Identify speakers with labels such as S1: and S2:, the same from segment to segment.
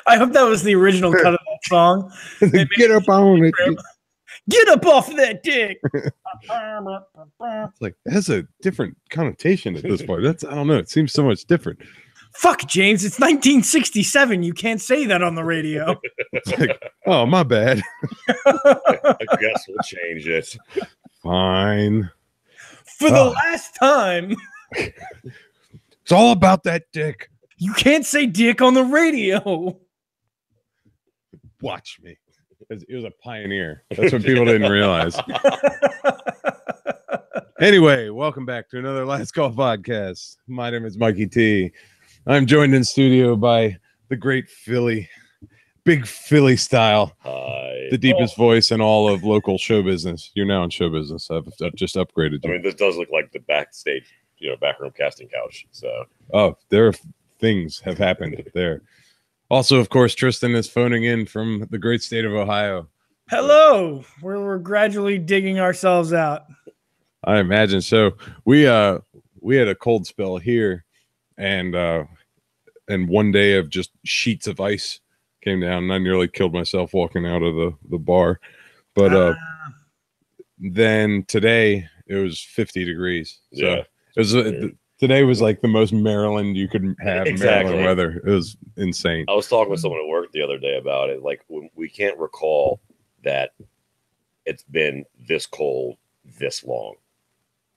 S1: I hope that was the original cut of that song.
S2: Get up on it.
S1: Get up off of that dick.
S2: It's like, it has a different connotation at this point. I don't know. It seems so much different.
S1: Fuck, James. It's 1967. You can't say that on the radio.
S2: It's like, oh, my bad.
S3: I guess we'll change it.
S2: Fine.
S1: For the last time.
S2: It's all about that dick.
S1: You can't say dick on the radio.
S2: Watch me. It was a pioneer. That's what people didn't realize. Anyway, welcome back to another Last Call podcast. My name is Mikey T. I'm joined in studio by the great Philly, big Philly style.
S3: Hi.
S2: The deepest voice in all of local show business. You're now in show business. I've just upgraded you.
S3: I mean, this does look like the backstage, backroom casting couch. So,
S2: there are things have happened there. Also, of course, Tristan is phoning in from the great state of Ohio.
S1: Hello. We're gradually digging ourselves out.
S2: I imagine so. We had a cold spell here, and one day of just sheets of ice came down, and I nearly killed myself walking out of the bar. But then today it was 50 degrees. So
S3: yeah,
S2: it was today was like the most Maryland you could have.
S3: Exactly.
S2: Maryland weather. It was insane.
S3: I was talking with someone at work the other day about it. Like, we can't recall that it's been this cold this long.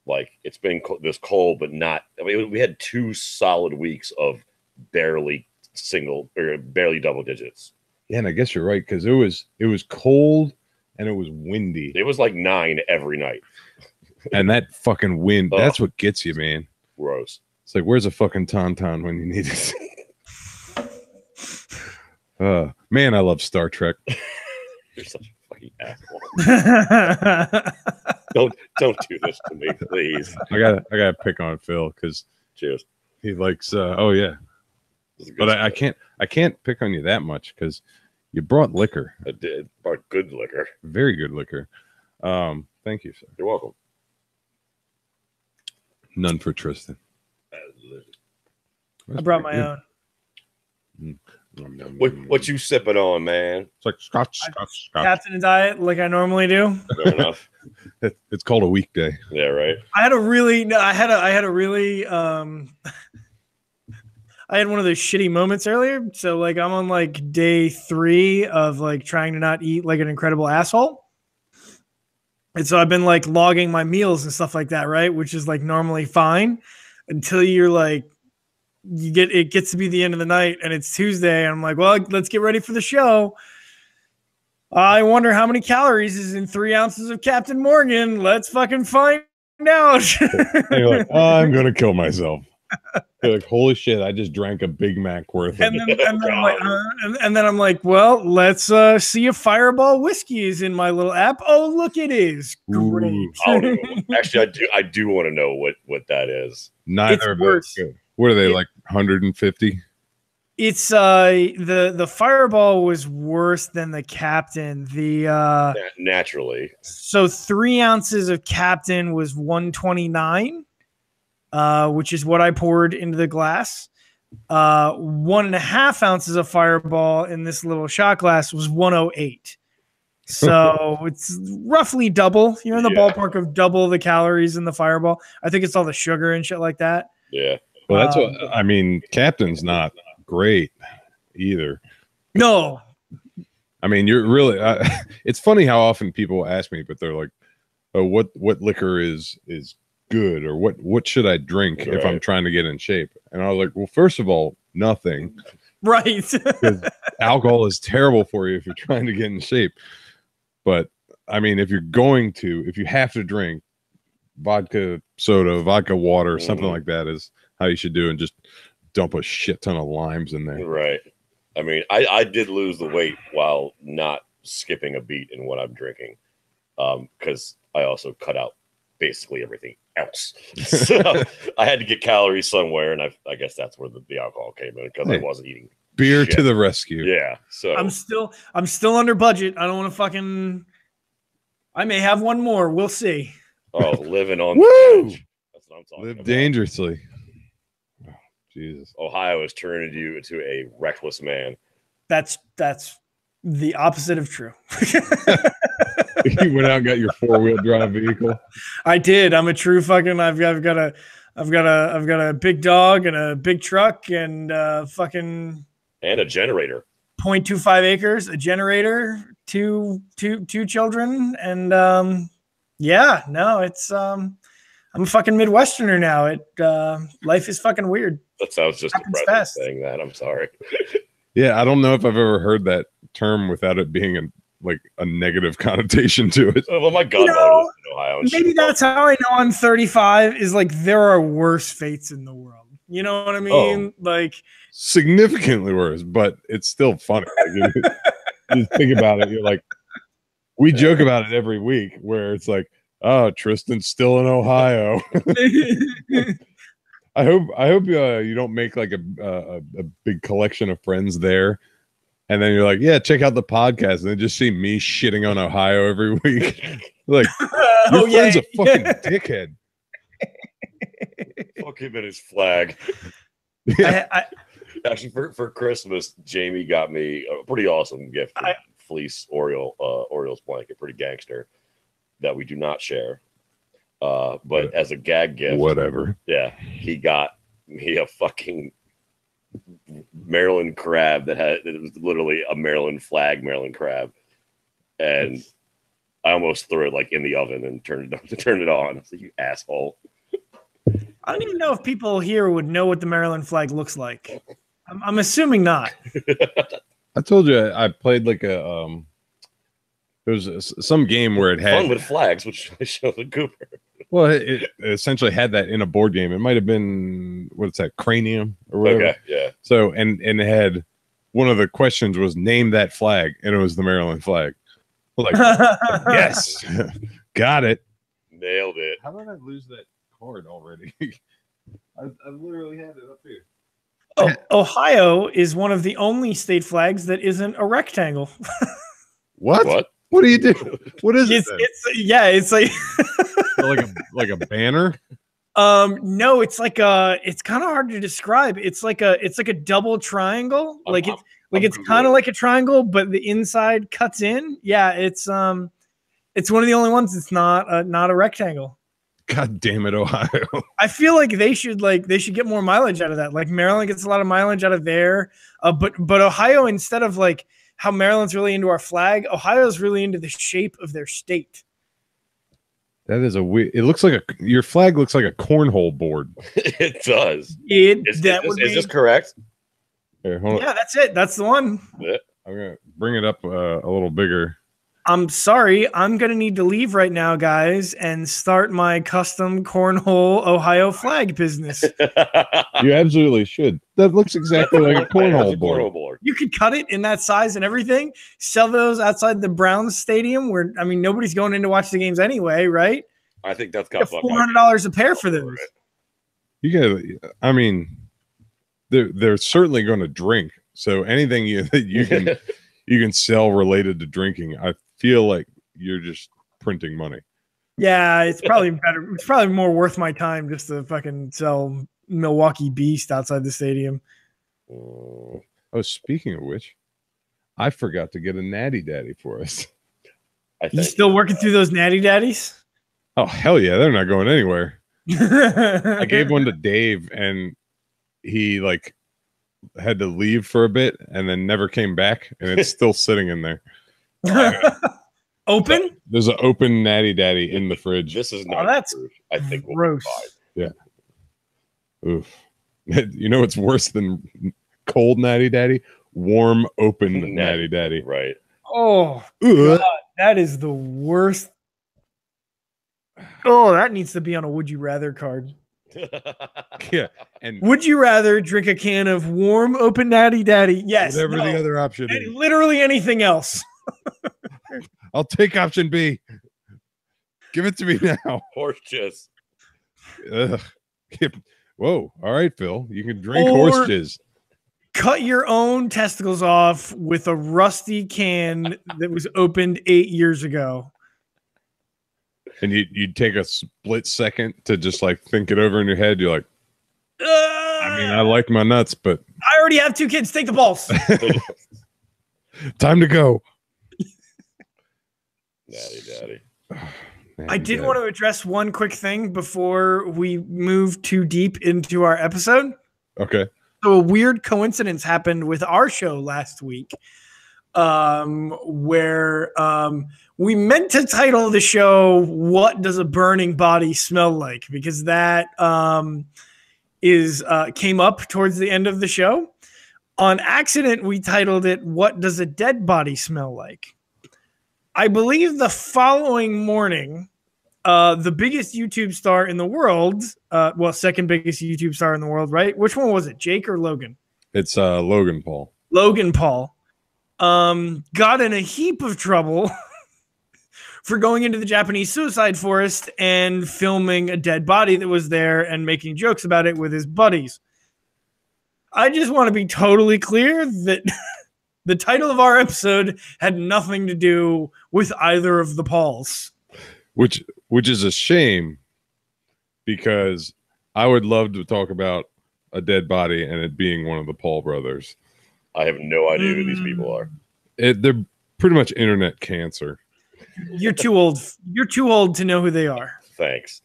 S3: Like, it's been this cold, but not. I mean, we had 2 solid weeks of barely double digits.
S2: Yeah, and I guess you're right, because it was cold and it was windy.
S3: It was like 9 every night.
S2: And that fucking wind, that's what gets you, man.
S3: Gross.
S2: It's like, where's a fucking tauntaun when you need it? Man, I love Star Trek.
S3: You're such a fucking asshole. Don't do this to me, please.
S2: I gotta pick on Phil because
S3: cheers.
S2: He likes. Oh yeah, but I can't pick on you that much because you brought liquor.
S3: I did. Brought good liquor.
S2: Very good liquor. Thank you, sir.
S3: You're welcome.
S2: None for Tristan.
S1: I brought my own.
S3: What you sipping on, man?
S2: It's like scotch.
S1: Captain and Diet, like I normally do.
S3: Fair enough.
S2: It's called a weekday.
S3: Yeah, right.
S1: I had one of those shitty moments earlier. So like I'm on like day 3 of like trying to not eat like an incredible asshole. And so I've been like logging my meals and stuff like that, right? Which is like normally fine until you're like, it gets to be the end of the night and it's Tuesday. And I'm like, well, let's get ready for the show. I wonder how many calories is in 3 ounces of Captain Morgan. Let's fucking find out.
S2: You're like, oh, I'm going to kill myself. You're like, holy shit, I just drank a Big Mac worth of
S1: and then I'm like, well, let's see if Fireball whiskey is in my little app. Oh, look, it is. Great.
S3: Actually, I do want to know what that is.
S2: Neither of us. What are they, like 150?
S1: It's the Fireball was worse than the Captain.
S3: Naturally.
S1: So 3 ounces of Captain was 129. Which is what I poured into the glass. 1.5 ounces of Fireball in this little shot glass was 108. So it's roughly double. You're in the ballpark of double the calories in the Fireball. I think it's all the sugar and shit like that.
S3: Yeah.
S2: Well, that's what I mean. Captain's not great either.
S1: No.
S2: I mean, you're really. It's funny how often people ask me, but they're like, "Oh, what liquor is good, or what should I drink if I'm trying to get in shape?" And I was like, well, first of all, nothing.
S1: Right.
S2: Because alcohol is terrible for you if you're trying to get in shape. But I mean, if you have to drink, vodka soda, vodka water, something like that is how you should do, and just dump a shit ton of limes in there.
S3: Right. I mean, I did lose the weight while not skipping a beat in what I'm drinking, because I also cut out basically everything else. So I had to get calories somewhere, and I guess that's where the alcohol came in, because I wasn't eating
S2: beer
S3: shit.
S2: To the rescue.
S3: Yeah. So
S1: I'm still under budget. I don't want to fucking. I may have one more. We'll see.
S3: Oh, living on
S2: the
S3: edge. That's what I'm talking
S2: Live
S3: about.
S2: dangerously. Jesus.
S3: Ohio has turned you into a reckless man.
S1: That's the opposite of true.
S2: You went out and got your 4-wheel drive vehicle.
S1: I did. I'm a true fucking. I've got a big dog and a big truck and fucking
S3: And a generator.
S1: 0.25 acres, a generator, two children, and yeah, no, it's I'm a fucking Midwesterner now. Life is fucking weird.
S3: That sounds just
S1: Happens
S3: depressing
S1: fast.
S3: saying that. I'm sorry.
S2: Yeah, I don't know if I've ever heard that term without it being a negative connotation to it.
S3: Well, my godmother lives in Ohio. And
S1: Maybe that's how I know I'm 35. Is like there are worse fates in the world. You know what I mean? Like
S2: Significantly worse, but it's still funny. Like, you think about it, you're like, we joke about it every week where it's like, oh, Tristan's still in Ohio. I hope you don't make like a big collection of friends there, and then you're like, yeah, check out the podcast, and then just see me shitting on Ohio every week. Like, your friend's a fucking dickhead.
S3: Fuck him and his flag.
S1: I
S3: Actually, for Christmas, Jamie got me a pretty awesome gift. Fleece Orioles blanket, pretty gangster, that we do not share. But as a gag gift,
S2: whatever.
S3: Yeah, he got me a fucking Maryland crab it was literally a Maryland flag Maryland crab, and I almost threw it like in the oven and turned it on. I was like, you asshole.
S1: I don't even know if people here would know what the Maryland flag looks like. I'm assuming not.
S2: I told you I played like there was some game where it had
S3: fun with flags, which I showed the Cooper.
S2: Well, it essentially had that in a board game. It might have been what's that, Cranium or whatever.
S3: Okay, yeah.
S2: So and it had one of the questions was name that flag, and it was the Maryland flag. Like, yes, got it,
S3: nailed it.
S2: How did I lose that card already? I literally had it up here.
S1: Oh, Ohio is one of the only state flags that isn't a rectangle.
S2: What? What do you do? What is it?
S1: It's like
S2: like a banner.
S1: No, it's like it's kind of hard to describe. It's like a double triangle. It's kind of like a triangle, but the inside cuts in. Yeah, it's one of the only ones that's not a rectangle.
S2: God damn it, Ohio.
S1: I feel like they should get more mileage out of that. Like Maryland gets a lot of mileage out of there. But Ohio, instead of like how Maryland's really into our flag, Ohio's really into the shape of their state.
S2: That is a weird. It looks like your flag looks like a cornhole board.
S3: It does.
S2: Is
S3: this correct?
S2: Here, hold on.
S1: Yeah, that's it. That's the one.
S3: Yeah.
S2: I'm gonna bring it up a little bigger.
S1: I'm sorry. I'm going to need to leave right now, guys, and start my custom cornhole Ohio flag business.
S2: You absolutely should. That looks exactly like a cornhole board.
S1: You could cut it in that size and everything. Sell those outside the Browns stadium where, I mean, nobody's going in to watch the games anyway, right?
S3: I think that's got
S1: $400 a pair for those.
S2: You got, I mean, they're certainly going to drink. So anything that you can sell related to drinking, I feel like you're just printing money.
S1: Yeah, it's probably better. It's probably more worth my time just to fucking sell Milwaukee Beast outside the stadium.
S2: Oh, speaking of which, I forgot to get a Natty Daddy for us.
S1: You still working through those Natty Daddies?
S2: Oh, hell yeah. They're not going anywhere. I gave one to Dave, and he like had to leave for a bit and then never came back, and it's still sitting in there.
S1: Open?
S2: There's an open Natty Daddy in the fridge.
S3: This is not
S1: that's
S3: proof. I think
S1: gross.
S3: We'll
S2: yeah. Oof. You know what's worse than cold Natty Daddy? Warm, open Natty Daddy.
S3: Right.
S1: Oh, God, that is the worst. Oh, that needs to be on a would you rather card.
S2: Yeah. And
S1: would you rather drink a can of warm, open Natty Daddy? Yes.
S2: Whatever the other option is.
S1: Literally anything else.
S2: I'll take option B. Give it to me now.
S3: Horse jizz.
S2: Whoa. All right, Phil. You can drink horse jizz.
S1: Cut your own testicles off with a rusty can that was opened 8 years ago.
S2: And you'd take a split second to just like think it over in your head. You're like, I mean, I like my nuts, but
S1: I already have 2 kids. Take the balls.
S2: time to go.
S3: Daddy.
S1: I did want to address one quick thing before we move too deep into our episode.
S2: Okay.
S1: So a weird coincidence happened with our show last week, where we meant to title the show "What Does a Burning Body Smell Like?" because that came up towards the end of the show. On accident, we titled it "What Does a Dead Body Smell Like?" I believe the following morning, the biggest YouTube star in the world, second biggest YouTube star in the world, right? Which one was it, Jake or Logan?
S2: It's Logan Paul.
S1: Logan Paul got in a heap of trouble for going into the Japanese suicide forest and filming a dead body that was there and making jokes about it with his buddies. I just want to be totally clear that the title of our episode had nothing to do with either of the Pauls.
S2: Which is a shame, because I would love to talk about a dead body and it being one of the Paul brothers.
S3: I have no idea who these people are.
S2: They're pretty much internet cancer.
S1: You're too old. You're too old to know who they are.
S3: Thanks.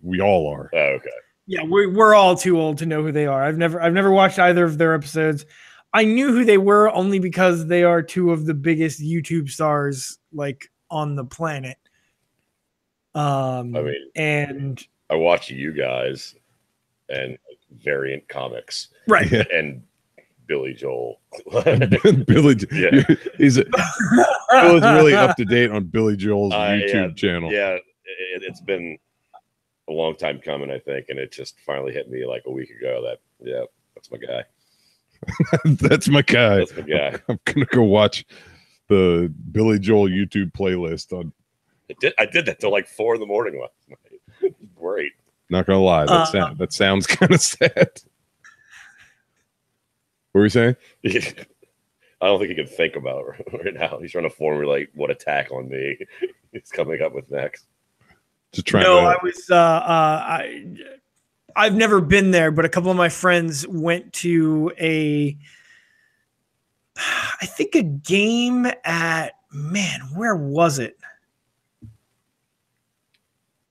S2: We all are.
S3: Oh, okay.
S1: Yeah, we're all too old to know who they are. I've never watched either of their episodes. I knew who they were only because they are 2 of the biggest YouTube stars like on the planet. I watch you guys and Variant Comics, right?
S3: And Billy Joel.
S2: Billy, yeah, Phil's really up to date on Billy Joel's YouTube channel.
S3: Yeah, it's been a long time coming, I think, and it just finally hit me like a week ago that that's my guy.
S2: That's my guy.
S3: That's my guy.
S2: I'm gonna go watch the Billy Joel YouTube playlist on.
S3: I did that till like 4 a.m. last night. Great.
S2: Not gonna lie, that sounds kind of sad. What were you saying?
S3: I don't think he can think about it right now. He's trying to formulate what attack on me he's coming up with next.
S2: Just trying.
S1: No, I was. I've never been there, but a couple of my friends went to I think a game at, where was it?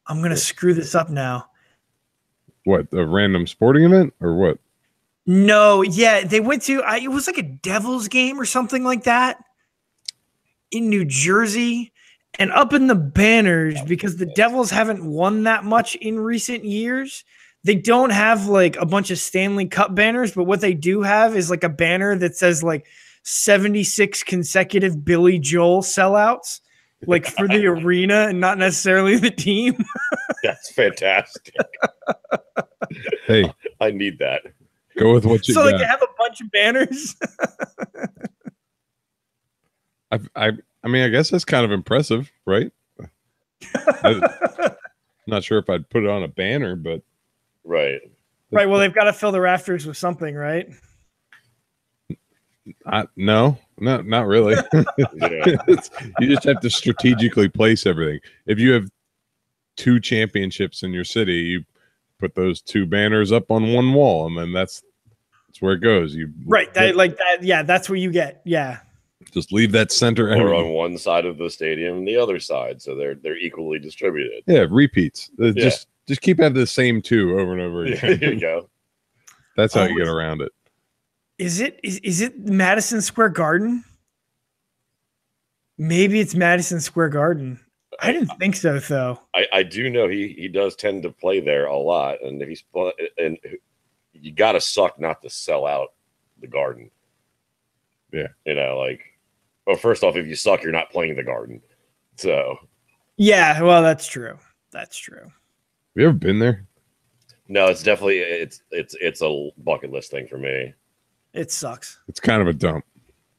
S1: I'm going to screw this up now.
S2: What, a random sporting event or what?
S1: No, yeah, they went to, it was like a Devils game or something like that in New Jersey. And up in the banners, because the Devils haven't won that much in recent years, they don't have like a bunch of Stanley Cup banners, but what they do have is like a banner that says like 76 consecutive Billy Joel sellouts, like for the arena and not necessarily the team.
S3: That's fantastic.
S2: Hey,
S3: I need that.
S2: Go with what you got.
S1: So like they have a bunch of banners.
S2: I mean, I guess that's kind of impressive, right? I'm not sure if I'd put it on a banner, but
S3: right.
S1: Well, they've got to fill the rafters with something, right?
S2: No, not really. You just have to strategically place everything. If you have 2 championships in your city, you put those 2 banners up on one wall, and then that's where it goes. Yeah, that's what you get. Yeah. Just leave that center
S3: or on one side of the stadium and the other side, so they're equally distributed.
S2: Yeah, repeats. Just keep having the same 2 over and over again.
S3: There you go.
S2: That's how you get around it.
S1: Is it Madison Square Garden? Maybe it's Madison Square Garden. I didn't think so, though.
S3: I do know he does tend to play there a lot, and and you got to suck not to sell out the Garden.
S2: Yeah,
S3: well, first off, if you suck, you're not playing the Garden. So,
S1: yeah, well, that's true. That's true.
S2: Have you ever been there?
S3: No, it's definitely it's a bucket list thing for me.
S1: It sucks.
S2: It's kind of a dump.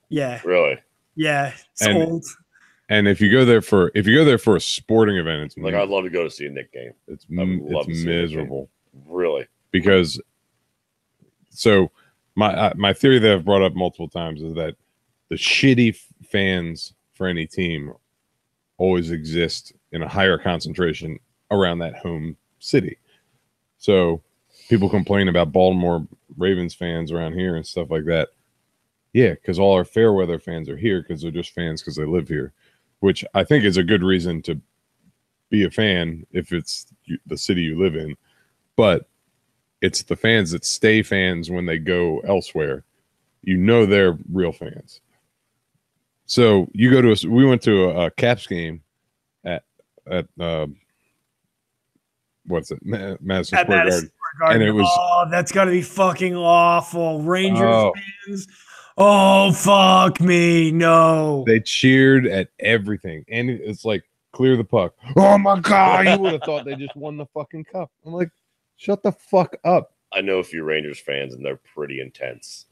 S1: Yeah.
S3: Really?
S1: Yeah. It's old.
S2: And if you go there for a sporting event, it's
S3: like I'd love to go to see a Knick game.
S2: It's miserable.
S3: Really?
S2: Because my theory that I've brought up multiple times is that the shitty fans for any team always exist in a higher concentration around that home city. So people complain about Baltimore Ravens fans around here and stuff like that. Yeah, because all our fair weather fans are here because they're just fans because they live here, which I think is a good reason to be a fan if it's the city you live in. But it's the fans that stay fans when they go elsewhere. You know they're real fans. So you go to we went to a Caps game at what's it, Madison Square Garden. And it was
S1: that's gotta be fucking awful. Rangers fans. Oh fuck me. No.
S2: They cheered at everything. And it's like clear the puck. Oh my god, you would have thought they just won the fucking cup. I'm like, shut the fuck up.
S3: I know a few Rangers fans and they're pretty intense.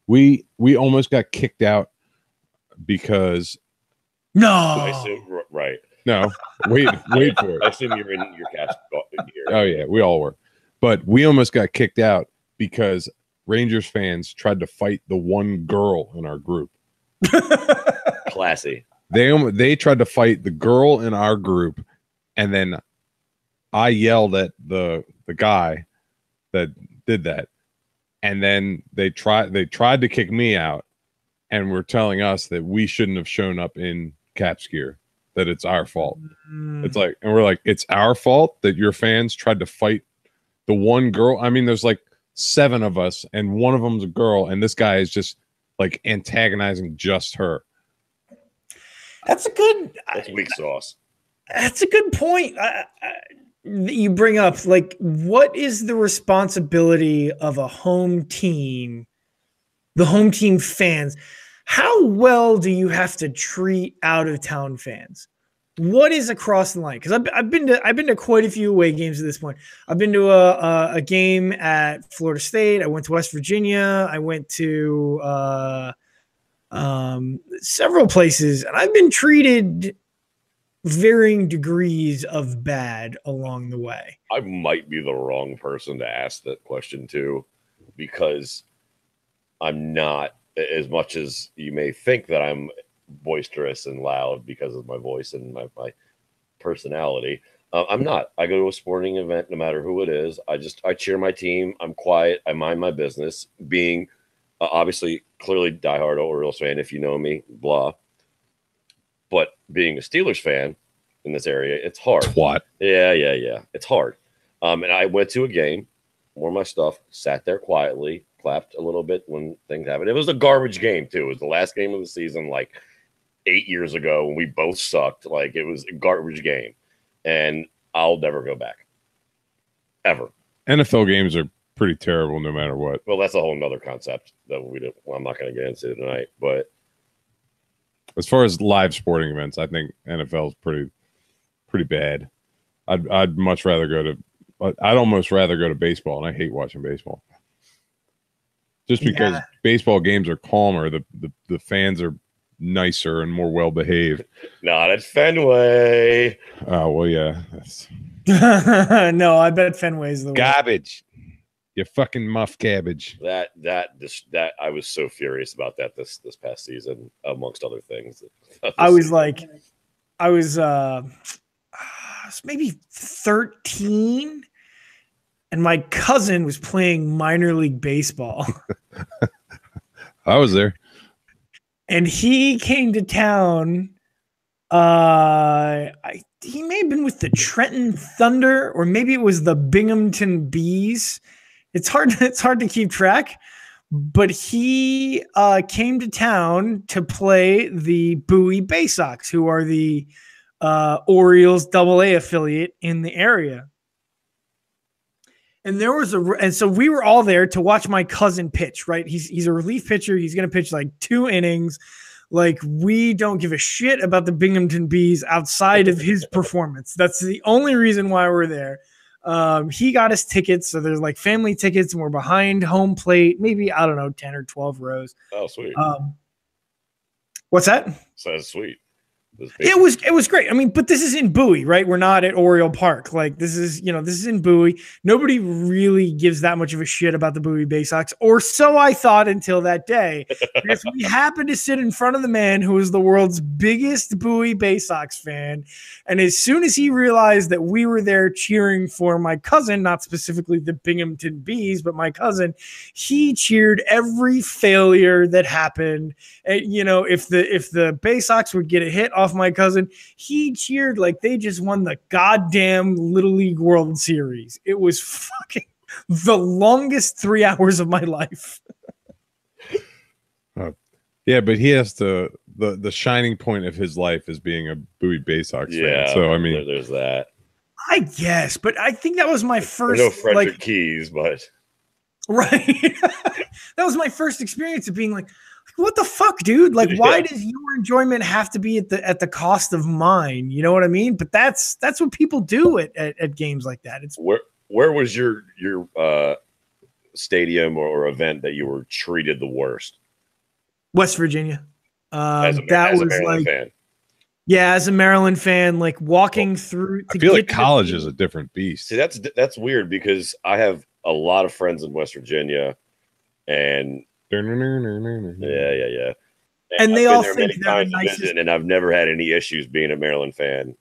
S2: We almost got kicked out because
S3: right.
S2: No, wait for it.
S3: I assume you're in your cast gear.
S2: Oh yeah, we all were. But we almost got kicked out because Rangers fans tried to fight the one girl in our group.
S3: Classy.
S2: They tried to fight the girl in our group, and then I yelled at the guy that did that, and then they tried to kick me out, and were telling us that we shouldn't have shown up in Caps gear, that it's our fault. It's like, and we're like, it's our fault that your fans tried to fight the one girl. I mean, there's like 7 of us, and one of them's a girl, and this guy is just like antagonizing just her.
S1: That's
S3: weak sauce.
S1: That's a good point. You bring up, like, what is the responsibility of a home team, the home team fans? How well do you have to treat out of town fans? What is across the line? Because I've been to quite a few away games at this point. I've been to a game at Florida State. I went to West Virginia. I went to several places, and I've been treated varying degrees of bad along the way.
S3: I might be the wrong person to ask that question to, because I'm not, as much as you may think that I'm boisterous and loud because of my voice and my personality. I'm not. I go to a sporting event, no matter who it is. I cheer my team. I'm quiet. I mind my business. Being obviously, clearly diehard Orioles fan, if you know me, blah. But being a Steelers fan in this area, it's hard.
S2: Twat.
S3: Yeah. It's hard. And I went to a game, wore my stuff, sat there quietly, clapped a little bit when things happened. It was a garbage game, too. It was the last game of the season, like 8 years ago, when we both sucked. Like, it was a garbage game. And I'll never go back. Ever.
S2: NFL games are pretty terrible no matter what.
S3: Well, that's a whole nother concept that I'm not going to get into tonight. But
S2: as far as live sporting events, I think NFL is pretty bad. I'd much rather go to. I'd almost rather go to baseball, and I hate watching baseball. Just because baseball games are calmer, the fans are nicer and more well behaved.
S3: Not at Fenway.
S2: Oh well, yeah.
S1: No, I bet Fenway's the
S2: garbage. You fucking muff cabbage.
S3: That I was so furious about that this past season, amongst other things.
S1: I was maybe 13, and my cousin was playing minor league baseball.
S2: I was there.
S1: And he came to town. He may have been with the Trenton Thunder, or maybe it was the Binghamton Bees. It's hard to keep track, but he came to town to play the Bowie Bay Sox, who are the Orioles AA affiliate in the area. And so we were all there to watch my cousin pitch, right? He's a relief pitcher. He's going to pitch like 2 innings. Like, we don't give a shit about the Binghamton Bees outside of his performance. That's the only reason why we're there. He got us tickets. So there's like family tickets, and we're behind home plate, maybe, I don't know, 10 or 12 rows.
S3: Oh, sweet.
S1: What's that?
S3: So that's sweet.
S1: It was great. I mean, but this is in Bowie, right? We're not at Oriole Park. Like this is in Bowie. Nobody really gives that much of a shit about the Bowie Bay Sox, or so I thought until that day. Because we happened to sit in front of the man who was the world's biggest Bowie Bay Sox fan. And as soon as he realized that we were there cheering for my cousin, not specifically the Binghamton Bees, but my cousin, he cheered every failure that happened. And, if the Bay Sox would get a hit off my cousin, he cheered like they just won the goddamn Little League World Series. It was fucking the longest 3 hours of my life.
S2: Yeah, but he has to the shining point of his life is being a Bowie Bay Sox fan. So I mean,
S3: there's that.
S1: I guess, but I think that was my first.
S3: No Frederick Keys, but
S1: right. That was my first experience of being like, what the fuck, dude? Like, why does your enjoyment have to be at the cost of mine? You know what I mean? But that's what people do at games like that. It's
S3: where was your stadium or event that you were treated the worst?
S1: West Virginia.
S3: As a Maryland fan.
S1: Yeah, as a Maryland fan, like walking through.
S2: I feel like college is a different beast.
S3: See, that's weird because I have a lot of friends in West Virginia, and yeah.
S1: And they all think they're
S3: the nicest, and I've never had any issues being a Maryland fan.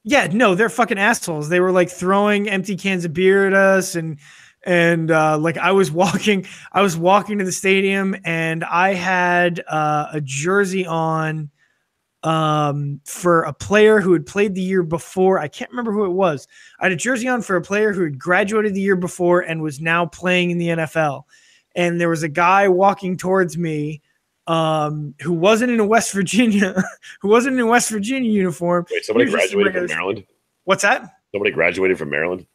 S1: Yeah, no, they're fucking assholes. They were like throwing empty cans of beer at us, and like I was walking to the stadium, and I had a jersey on for a player who had played the year before. I can't remember who it was. I had a jersey on for a player who had graduated the year before and was now playing in the NFL. And there was a guy walking towards me who wasn't in a West Virginia, uniform.
S3: Wait, somebody graduated from Maryland?
S1: What's that?
S3: Somebody graduated from Maryland?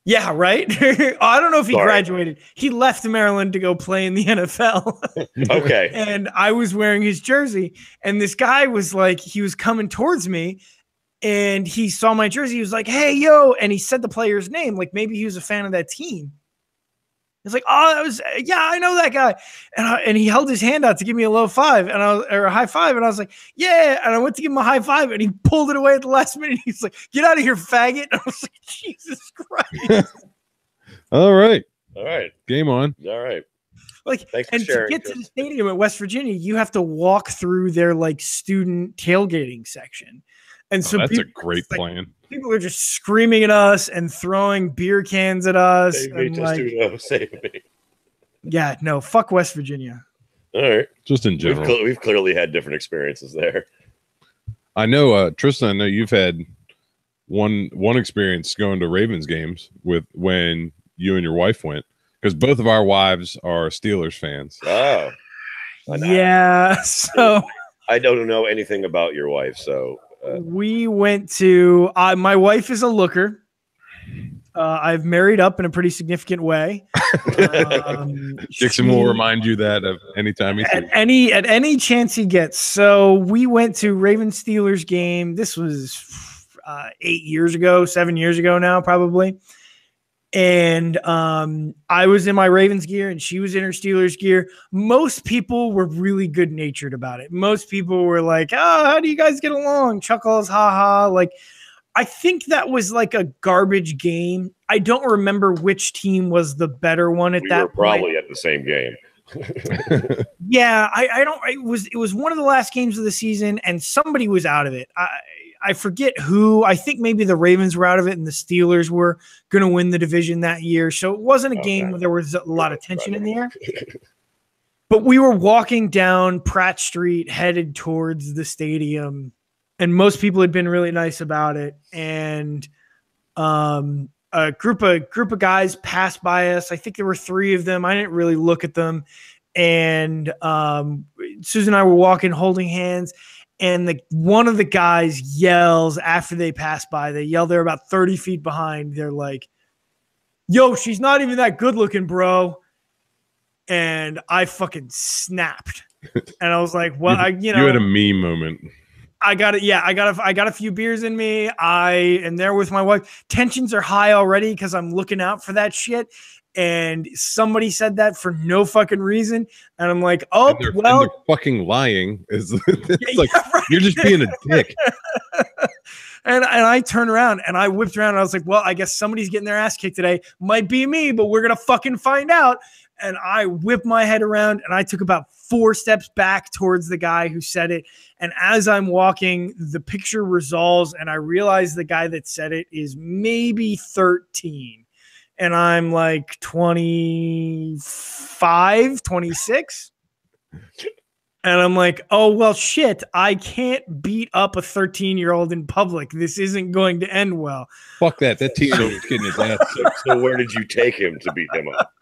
S1: Yeah, right. I don't know if he graduated. He left Maryland to go play in the NFL.
S3: Okay.
S1: And I was wearing his jersey, and this guy was like, he was coming towards me, and he saw my jersey. He was like, "Hey, yo," and he said the player's name, like maybe he was a fan of that team. He's like, "Oh, I know that guy," and he held his hand out to give me a low five, or a high five, and I was like, "Yeah," and I went to give him a high five, and he pulled it away at the last minute. He's like, "Get out of here, faggot!" And I was like, "Jesus Christ!"
S2: All right,
S3: game
S2: on.
S3: All right,
S1: like,
S3: thanks for
S1: and
S3: sharing,
S1: to get to the stadium at West Virginia, you have to walk through their like student tailgating section, and so
S2: that's a great plan.
S1: People are just screaming at us and throwing beer cans at us.
S3: Save me, save me.
S1: Yeah, no, fuck West Virginia.
S3: All right.
S2: Just in general.
S3: We've clearly had different experiences there.
S2: I know, Tristan, I know you've had one experience going to Ravens games with when you and your wife went, because both of our wives are Steelers fans.
S3: Oh.
S1: Yeah, so
S3: I don't know anything about your wife, so...
S1: we went to my wife is a looker. I've married up in a pretty significant way.
S2: Dixon will remind you that of any time
S1: at any chance he gets. So we went to Ravens Steelers game. This was 7 years ago now, probably. And I was in my Ravens gear and she was in her Steelers gear. Most people were really good natured about it. Most people were like, "Oh, how do you guys get along?" Chuckles, haha. Like, I think that was like a garbage game. I don't remember which team was the better one at that point.
S3: We were probably at the same game.
S1: Yeah, I don't. It was one of the last games of the season, and somebody was out of it. I forget who. I think maybe the Ravens were out of it, and the Steelers were going to win the division that year. So it wasn't a game where there was a lot of tension in the air. But we were walking down Pratt Street, headed towards the stadium, and most people had been really nice about it. And a group of guys passed by us. I think there were 3 of them. I didn't really look at them. And Susan and I were walking, holding hands. And one of the guys yells after they pass by. They yell. They're about 30 feet behind. They're like, "Yo, she's not even that good looking, bro." And I fucking snapped. And I was like, "Well, you
S2: had a me moment."
S1: I got it. Yeah, I got a few beers in me. I am there with my wife. Tensions are high already because I'm looking out for that shit. and somebody said that for no fucking reason, and I'm like, oh
S2: and
S1: well,
S2: they're fucking lying. It's like
S1: right.
S2: you're just being a dick.
S1: And I turned around and I whipped around and I was like, well, I guess somebody's getting their ass kicked today. Might be me, but we're gonna fucking find out. And I whipped my head around and I took about 4 steps back towards the guy who said it. And as I'm walking, the picture resolves and I realize the guy that said it is maybe 13. And I'm like 25, 26. And I'm like, oh, well, shit, I can't beat up a 13-year-old in public. This isn't going to end well.
S2: Fuck that. That teenager was getting his ass.
S3: So where did you take him to beat him up?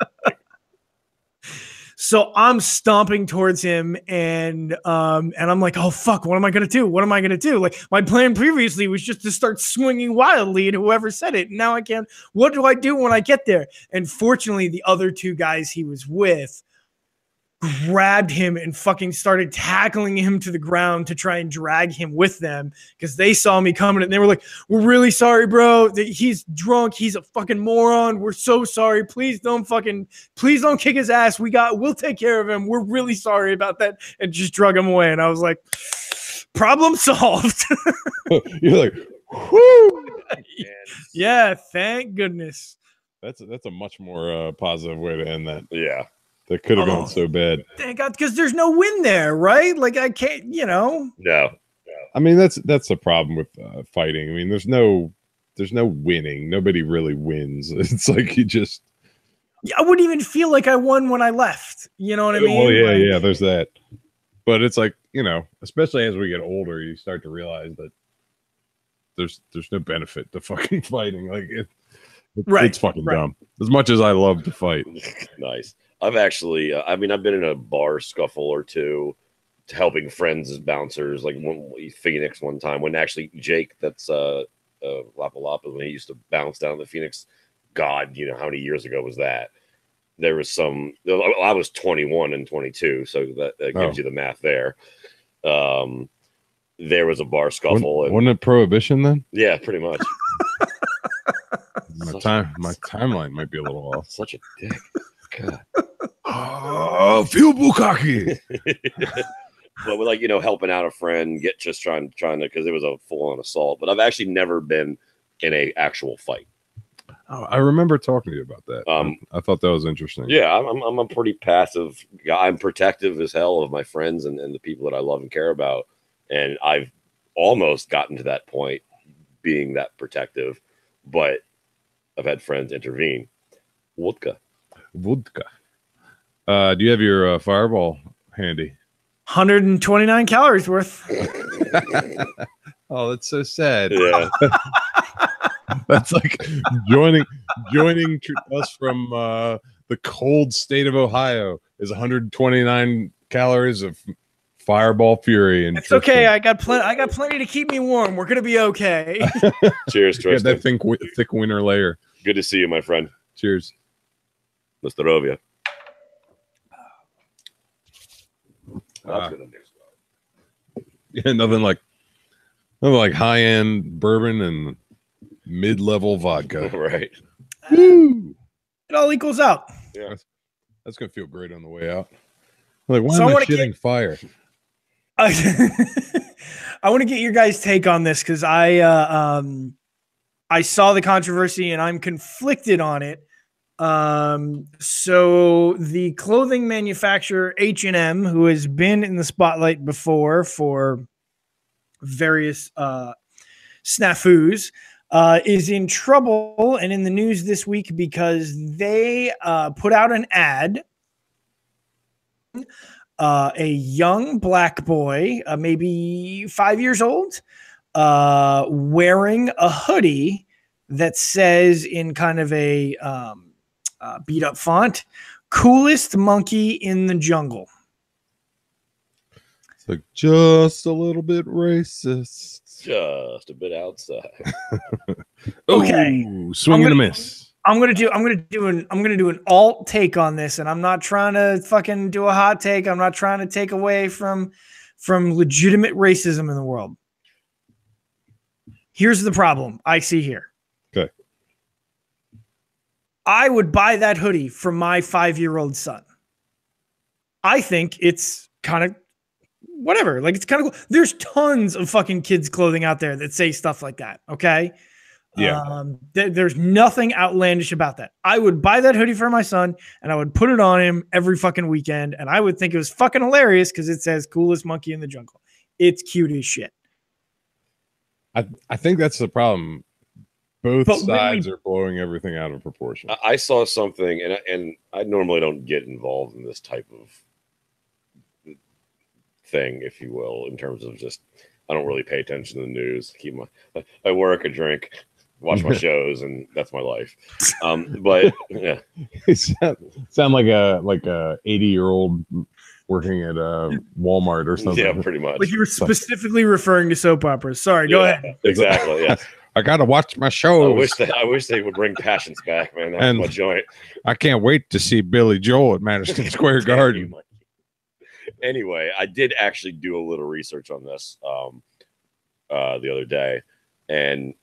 S1: So I'm stomping towards him and I'm like, oh, fuck, what am I going to do? What am I going to do? Like my plan previously was just to start swinging wildly at whoever said it. Now I can't. What do I do when I get there? And fortunately, the other 2 guys he was with grabbed him and fucking started tackling him to the ground to try and drag him with them because they saw me coming and they were like, we're really sorry, bro. He's drunk. He's a fucking moron. We're so sorry. Please don't kick his ass. We'll take care of him. We're really sorry about that. And just drug him away. And I was like, problem solved.
S2: You're like, whoo.
S1: Yeah. Thank goodness.
S2: That's a much more positive way to end that.
S3: Yeah.
S2: That could have gone so bad.
S1: Thank God, because there's no win there, right? Like I can't,
S3: No.
S2: I mean, that's the problem with fighting. I mean, there's no winning. Nobody really wins. It's like you just.
S1: I wouldn't even feel like I won when I left. You know what I mean?
S2: Well, yeah,
S1: like,
S2: yeah. There's that. But it's like, especially as we get older, you start to realize that there's no benefit to fucking fighting. Like it's fucking dumb. As much as I love to fight.
S3: Nice. I've actually, I've been in a bar scuffle or two, helping friends as bouncers. Like Phoenix one time when actually Jake, that's Lapa Lapa, when he used to bounce down the Phoenix. God, how many years ago was that? There was I was 21 and 22, so that gives you the math there. There was a bar scuffle.
S2: Wasn't it prohibition then?
S3: Yeah, pretty much.
S2: My timeline might be a little off.
S3: Such a dick. God.
S2: Oh, Phil Bukaki.
S3: But with helping out a friend, trying to, because it was a full-on assault. But I've actually never been in a actual fight.
S2: Oh, I remember talking to you about that. I thought that was interesting.
S3: Yeah, I'm a pretty passive guy. I'm protective as hell of my friends and the people that I love and care about. And I've almost gotten to that point being that protective, but I've had friends intervene. Vodka.
S2: Do you have your fireball handy?
S1: 129 calories worth.
S2: Oh, that's so sad.
S3: Yeah.
S2: That's like joining us from the cold state of Ohio is 129 calories of fireball fury. And
S1: it's okay. I got plenty to keep me warm. We're gonna be okay.
S3: Cheers, Tristan.
S2: That thick winter layer.
S3: Good to see you, my friend.
S2: Cheers.
S3: Zdravia. That's good.
S2: Yeah, nothing like high-end bourbon and mid-level vodka.
S3: Right.
S1: Woo! It all equals out.
S3: Yeah.
S2: That's gonna feel great on the way out. Like, why am I shitting fire?
S1: I want to get your guys' take on this because I saw the controversy and I'm conflicted on it. So the clothing manufacturer H&M, who has been in the spotlight before for various snafus, is in trouble and in the news this week because they put out an ad. A young black boy, maybe 5 years old, wearing a hoodie that says in kind of a beat up font, "Coolest monkey in the jungle."
S2: It's like just a little bit racist.
S3: Just a bit outside.
S1: Okay.
S2: Ooh, swing and a miss.
S1: I'm gonna do an alt take on this, and I'm not trying to fucking do a hot take. I'm not trying to take away from legitimate racism in the world. Here's the problem I see here.
S2: Okay.
S1: I would buy that hoodie for my 5-year-old son. I think it's kind of whatever. Like, it's kind of cool. There's tons of fucking kids clothing out there that say stuff like that. Okay.
S2: Yeah.
S1: There's nothing outlandish about that. I would buy that hoodie for my son and I would put it on him every fucking weekend. And I would think it was fucking hilarious because it says coolest monkey in the jungle. It's cute as shit.
S2: I think that's the problem. Both sides are blowing everything out of proportion.
S3: I saw something, and I normally don't get involved in this type of thing, if you will, in terms of just, I don't really pay attention to the news. I work, I drink, watch my shows, and that's my life. But yeah,
S2: sound like a 80-year-old working at Walmart or something.
S3: Yeah, pretty much.
S1: Like you were specifically referring to soap operas. Sorry, go ahead.
S3: Exactly. Yeah.
S2: I gotta watch my show.
S3: I wish they would bring Passions back, man. That's my joint.
S2: I can't wait to see Billy Joel at Madison Square Garden.
S3: Anyway, I did actually do a little research on this the other day, and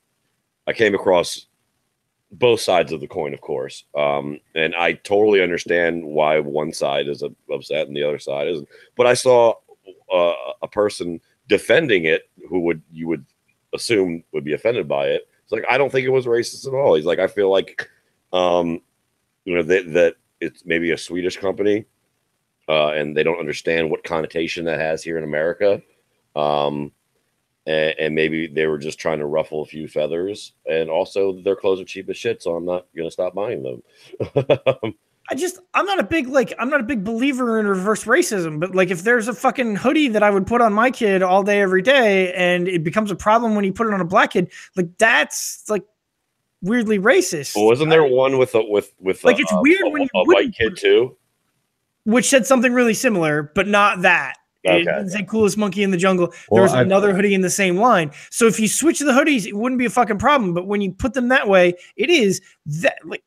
S3: I came across both sides of the coin, of course. And I totally understand why one side is upset and the other side isn't. But I saw a person defending it who you would assume would be offended by it. It's like, I don't think it was racist at all. He's like, I feel like, that it's maybe a Swedish company, and they don't understand what connotation that has here in America. And maybe they were just trying to ruffle a few feathers, and also their clothes are cheap as shit, so I'm not going to stop buying them.
S1: I'm not a big believer in reverse racism, but like if there's a fucking hoodie that I would put on my kid all day, every day, and it becomes a problem when you put it on a black kid, like that's like weirdly racist.
S3: Well, wasn't there one with
S1: like it's weird when
S3: a white kid too,
S1: which said something really similar, but not that. Okay. It didn't say coolest monkey in the jungle. There was another hoodie in the same line. So if you switch the hoodies, it wouldn't be a fucking problem. But when you put them that way, it is that like.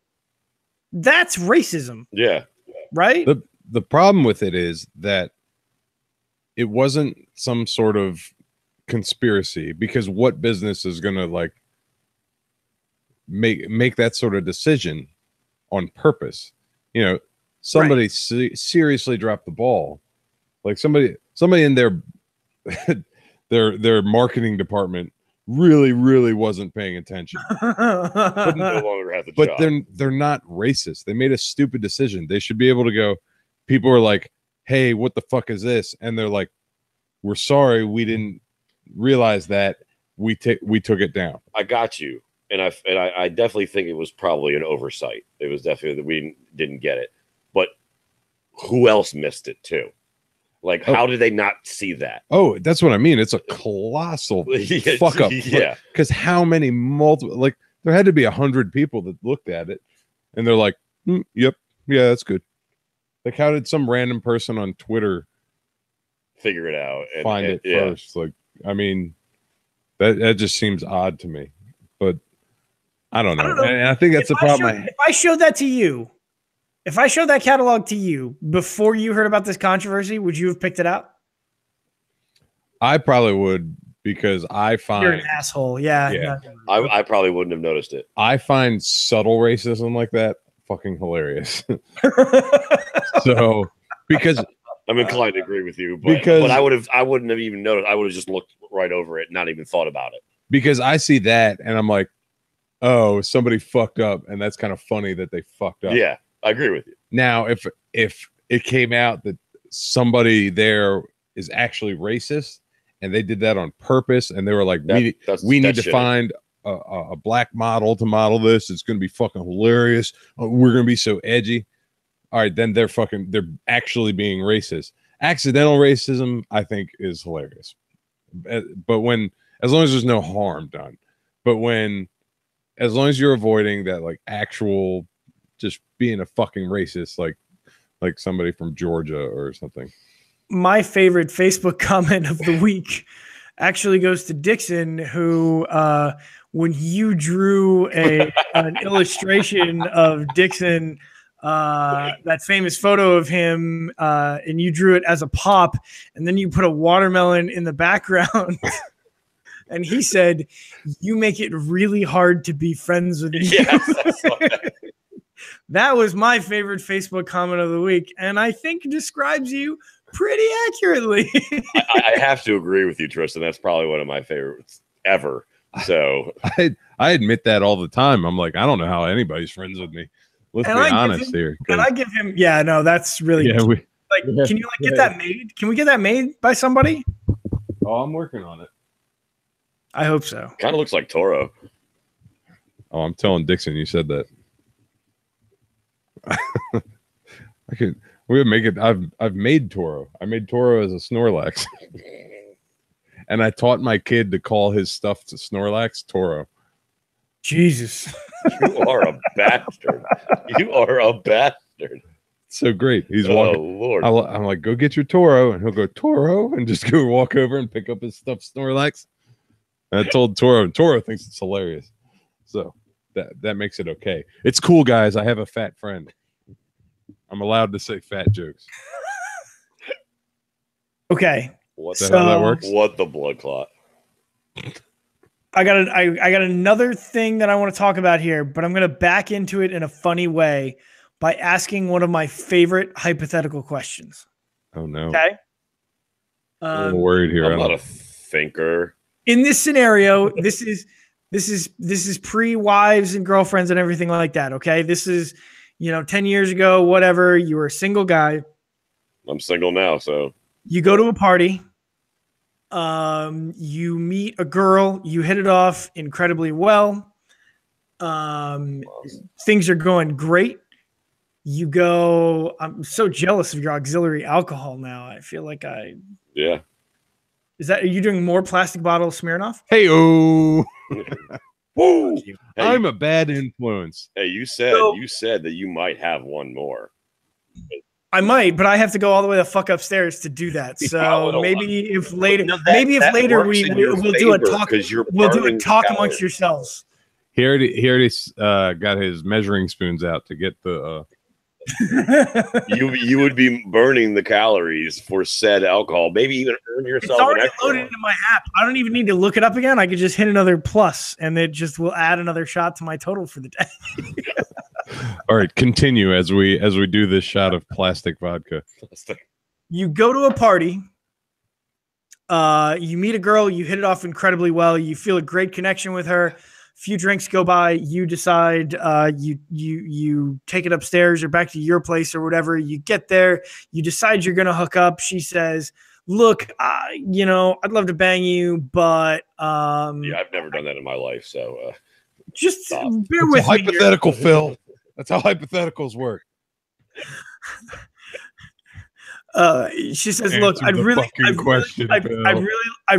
S1: That's racism.
S3: Yeah.
S1: Right?
S2: The problem with it is that it wasn't some sort of conspiracy, because what business is going to like make that sort of decision on purpose? You know, somebody seriously dropped the ball. Like somebody in their marketing department really wasn't paying attention.
S3: But no longer have the job.
S2: They're not racist. They made a stupid decision. They should be able to go, people are like, hey, what the fuck is this? And they're like, we're sorry, we didn't realize that. We took it down.
S3: I got you. And I definitely think it was probably an oversight. It was definitely that we didn't get it. But who else missed it too? Like, how did they not see that?
S2: Oh, that's what I mean. It's a colossal fuck up.
S3: Yeah.
S2: Because how many like there had to be 100 people that looked at it and they're like, yep, yeah, that's good. Like, how did some random person on Twitter
S3: figure it out and
S2: find it first? Like, I mean, that just seems odd to me. But I don't know. And I think that's the problem.
S1: If I showed that to you, if I showed that catalog to you before you heard about this controversy, would you have picked it out?
S2: I probably would, because I find
S1: you're an asshole. Yeah.
S3: I probably wouldn't have noticed it.
S2: I find subtle racism like that fucking hilarious. So, because
S3: I'm inclined to agree with you, but I wouldn't have even noticed. I would have just looked right over it, not even thought about it.
S2: Because I see that and I'm like, oh, somebody fucked up, and that's kind of funny that they fucked up.
S3: Yeah. I agree with you.
S2: Now, if it came out that somebody there is actually racist and they did that on purpose, and they were like, we need to find a black model to model this, it's going to be fucking hilarious. We're going to be so edgy. All right, then they're actually being racist. Accidental racism, I think, is hilarious. But as long as there's no harm done, as long as you're avoiding that, like, actual just being a fucking racist, like somebody from Georgia or something.
S1: My favorite Facebook comment of the week actually goes to Dixon, who, when you drew an illustration of Dixon, that famous photo of him, and you drew it as a pop, and then you put a watermelon in the background. And he said, you make it really hard to be friends with you.
S3: Yes,
S1: That was my favorite Facebook comment of the week, and I think describes you pretty accurately.
S3: I have to agree with you, Tristan. That's probably one of my favorites ever. So
S2: I admit that all the time. I'm like, I don't know how anybody's friends with me. Let's be honest here.
S1: And I give him, yeah, no, that's really
S2: yeah.
S1: Can you like get that made? Can we get that made by somebody?
S2: Oh, I'm working on it.
S1: I hope so.
S3: kind of looks like Toro.
S2: Oh, I'm telling Dixon you said that. I could. We would make it. I've made Toro. I made Toro as a Snorlax, and I taught my kid to call his stuffed Snorlax Toro.
S1: Jesus,
S3: You are a bastard. You are a bastard.
S2: So great. He's
S3: Oh
S2: walking.
S3: Lord.
S2: I'm like, go get your Toro, and he'll go Toro, and just go walk over and pick up his stuffed Snorlax. And I told Toro, and Toro thinks it's hilarious. So that makes it okay. It's cool, guys. I have a fat friend. I'm allowed to say fat jokes.
S1: okay.
S3: What
S2: Is that how that works?
S3: What the blood clot?
S1: I got another thing that I want to talk about here, but I'm going to back into it in a funny way by asking one of my favorite hypothetical questions.
S2: Oh no.
S1: Okay.
S2: I'm a little worried here.
S3: I'm not a thinker.
S1: In this scenario, this is pre-wives and girlfriends and everything like that. Okay. This is, 10 years ago, whatever, you were a single guy.
S3: I'm single now, so
S1: You go to a party. You meet a girl, you hit it off incredibly well. Things are going great. You go, I'm so jealous of your auxiliary alcohol now. I feel like
S3: yeah.
S1: are you doing more plastic bottle Smirnoff?
S2: Hey, oh,
S3: Woo! Hey,
S2: I'm a bad influence.
S3: hey, you said that you might have one more.
S1: I might, but I have to go all the way the fuck upstairs to do that. So maybe if later, we'll do a talk. We'll do a talk amongst yourselves.
S2: He already got his measuring spoons out to get the.
S3: You would be burning the calories for said alcohol. Maybe even earn yourself.
S1: It's already loaded into my app. I don't even need to look it up again. I could just hit another plus, and it just will add another shot to my total for the day.
S2: All right, continue as we do this shot of plastic vodka.
S1: You go to a party. You meet a girl. You hit it off incredibly well. You feel a great connection with her. Few drinks go by, you decide you take it upstairs or back to your place or whatever. You get there, you decide you're gonna hook up. She says, "Look, I'd love to bang you, but
S3: yeah, I've never done that in my life, so
S1: just
S3: stop.
S1: bear with me."
S2: Hypothetical, Phil. That's how hypotheticals work.
S1: She says,
S2: Answer
S1: "Look, I'd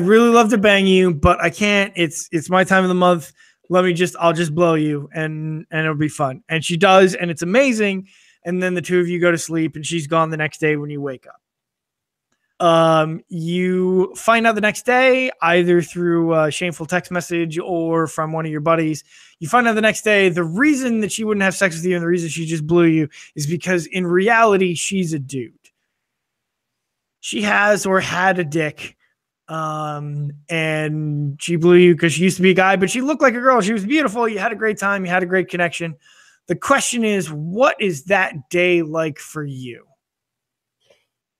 S1: really love to bang you, but I can't. It's my time of the month. I'll just blow you and it'll be fun." And she does, and it's amazing. And then the two of you go to sleep, and she's gone the next day when you wake up. You find out the next day, either through a shameful text message or from one of your buddies. You find out the next day the reason that she wouldn't have sex with you and the reason she just blew you is because in reality, she's a dude. She has or had a dick. And she blew you because she used to be a guy, but she looked like a girl. She was beautiful. You had a great time. You had a great connection. The question is, what is that day like for you?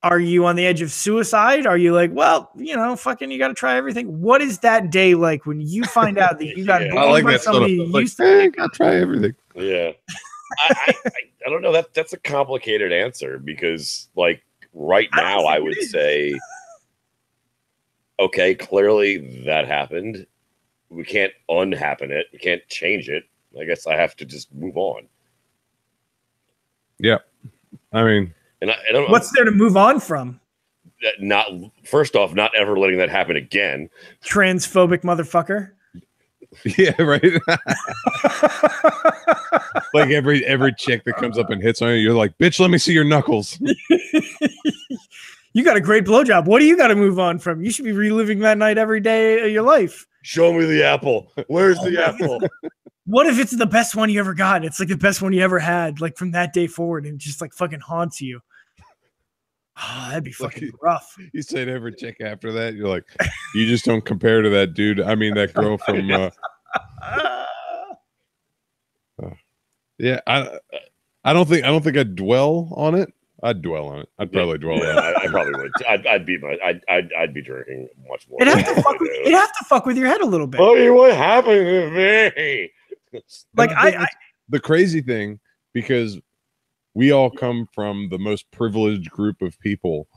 S1: Are you on the edge of suicide? Are you like, well, fucking, you got to try everything? What is that day like when you find out that you got blown by somebody you used to?
S2: Got to try everything.
S3: Yeah. I don't know. That's a complicated answer because, like, right now, I would say, okay, clearly that happened. We can't unhappen it. We can't change it. I guess I have to just move on.
S2: Yeah. I mean,
S3: and I don't.
S1: What's there to move on from?
S3: First off, not ever letting that happen again.
S1: Transphobic motherfucker.
S2: Yeah, right. Like every chick that comes up and hits on you, you're like, bitch, let me see your knuckles.
S1: You got a great blowjob. What do you got to move on from? You should be reliving that night every day of your life.
S3: Show me the apple. Where's the apple?
S1: What if it's the best one you ever got? It's like the best one you ever had, like from that day forward, and just like fucking haunts you. Oh, that'd be fucking rough.
S2: You said every chick after that, you're like, you just don't compare to that dude. I mean, that girl from. Yeah, I don't think I'd dwell on it. I'd dwell on it. I'd probably dwell on it.
S3: I probably would. I'd be drinking much more.
S1: It'd have to fuck with your head a little bit.
S3: Oh, what happened to me?
S1: Like
S2: the crazy thing, because we all come from the most privileged group of people,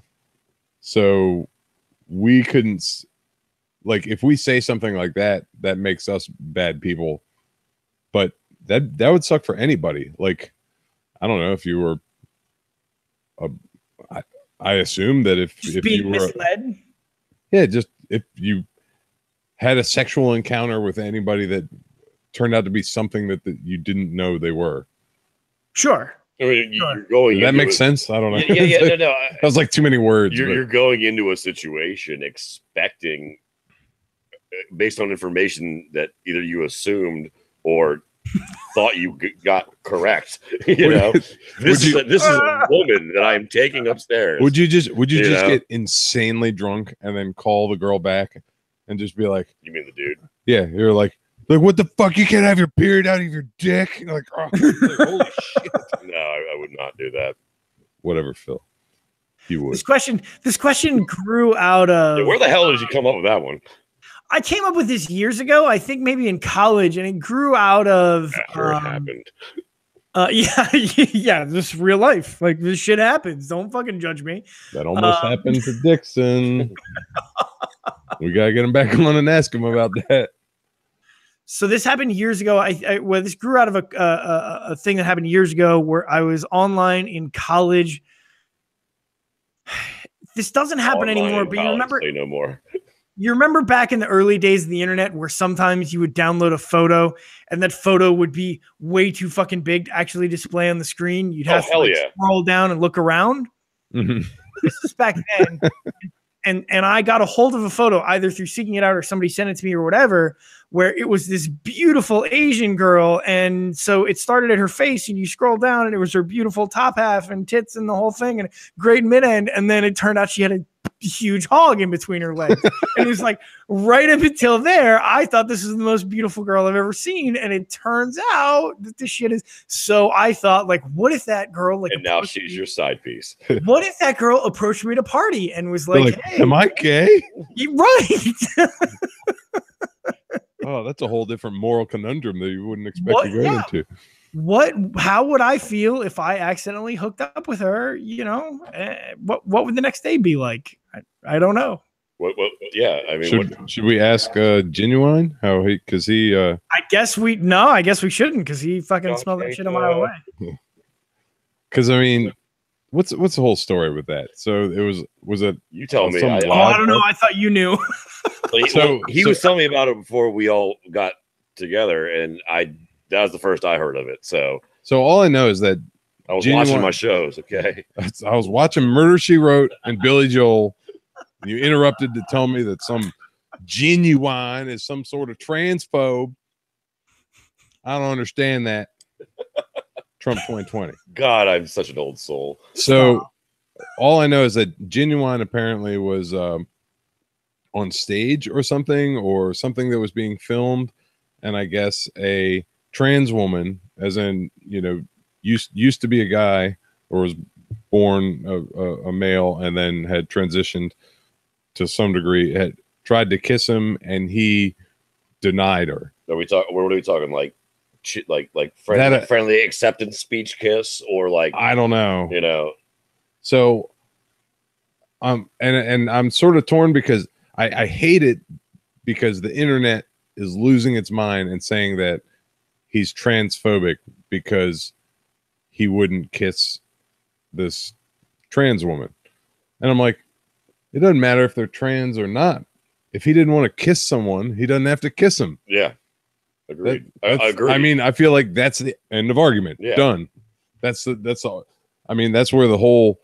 S2: so we couldn't, like, if we say something like that, that makes us bad people. But that would suck for anybody. Like, I don't know if you were I assume that if you were
S1: misled.
S2: Just if you had a sexual encounter with anybody that turned out to be something that you didn't know they were.
S1: Sure.
S3: I mean, you're going.
S2: That makes sense. I don't know.
S3: Yeah. No.
S2: That was like too many words.
S3: You're going into a situation expecting, based on information that either you assumed or thought you got correct. This is a woman that I'm taking upstairs.
S2: Would you just get insanely drunk and then call the girl back and just be like,
S3: "You mean the dude?"
S2: Yeah, you're like, what the fuck? You can't have your period out of your dick. You're like, oh, holy shit.
S3: No, I would not do that.
S2: Whatever, Phil. You would.
S1: This question grew out of.
S3: Yeah, where the hell did you come up with that one?
S1: I came up with this years ago. I think maybe in college, and it grew out of.
S3: After it happened.
S1: Yeah, this is real life. Like, this shit happens. Don't fucking judge me.
S2: That almost happened to Dixon. We gotta get him back on and ask him about that.
S1: So this happened years ago. This grew out of a thing that happened years ago where I was online in college. This doesn't happen anymore, but you remember?
S3: Say no more.
S1: You remember back in the early days of the internet where sometimes you would download a photo and that photo would be way too fucking big to actually display on the screen. You'd have to scroll down and look around.
S2: Mm-hmm.
S1: This was back then. And I got a hold of a photo either through seeking it out or somebody sent it to me or whatever, where it was this beautiful Asian girl. And so it started at her face and you scroll down and it was her beautiful top half and tits and the whole thing and great mid end. And then it turned out she had a huge hog in between her legs. And it was like right up until there, I thought this is the most beautiful girl I've ever seen. And it turns out that this shit is. So I thought, like, what if that girl, like,
S3: and now she's your side piece.
S1: What if that girl approached me at a party and was like, hey,
S2: am I gay?
S1: Right.
S2: Oh, that's a whole different moral conundrum that you wouldn't expect to go into.
S1: How would I feel if I accidentally hooked up with her? What would the next day be like? I don't know.
S3: What? Yeah, I mean,
S2: should we ask Genuine how because he? I
S1: guess we shouldn't because he fucking smelled that shit a mile away.
S2: Because I mean, what's the whole story with that? So it was it?
S3: You tell me.
S1: I don't know. I thought you knew.
S3: He was telling me about it before we all got together, and that was the first I heard of it. So
S2: all I know is that
S3: I was watching my shows. Okay,
S2: I was watching Murder, She Wrote and Billy Joel. You interrupted to tell me that some Genuine is some sort of transphobe. I don't understand that. Trump 2020.
S3: God, I'm such an old soul.
S2: So all I know is that Genuine apparently was on stage or something that was being filmed, and I guess a trans woman, as in used to be a guy or was born a male and then had transitioned to some degree, had tried to kiss him and he denied her.
S3: What are we talking, like friendly acceptance speech kiss, or like,
S2: I don't know, so and I'm sort of torn because I hate it because the internet is losing its mind and saying that he's transphobic because he wouldn't kiss this trans woman. And I'm like, it doesn't matter if they're trans or not. If he didn't want to kiss someone, he doesn't have to kiss them.
S3: Yeah. Agreed. I agree.
S2: I mean, I feel like that's the end of argument.
S3: Yeah.
S2: Done. That's all. I mean, that's where the whole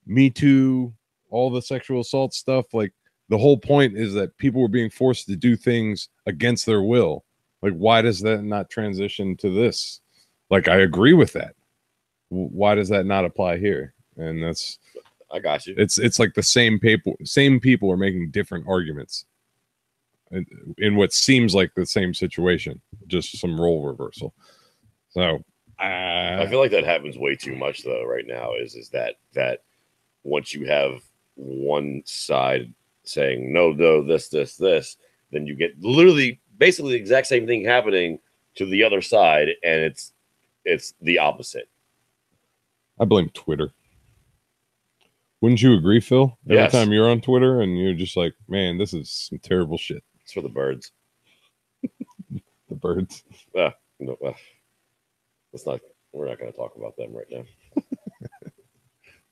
S2: Me Too, all the sexual assault stuff, like the whole point is that people were being forced to do things against their will. Like, why does that not transition to this? Like, I agree with that. Why does that not apply here? And that's,
S3: I got you.
S2: It's like the same people are making different arguments in what seems like the same situation, just some role reversal. So
S3: I feel like that happens way too much though right now. Is that once you have one side saying no, this, then you get literally basically the exact same thing happening to the other side, and it's the opposite.
S2: I blame Twitter. Wouldn't you agree, Phil? Every
S3: Yes.
S2: time you're on Twitter and you're just like, man, this is some terrible shit.
S3: It's for the birds.
S2: The birds.
S3: No, let's not. We're not going to talk about them right now.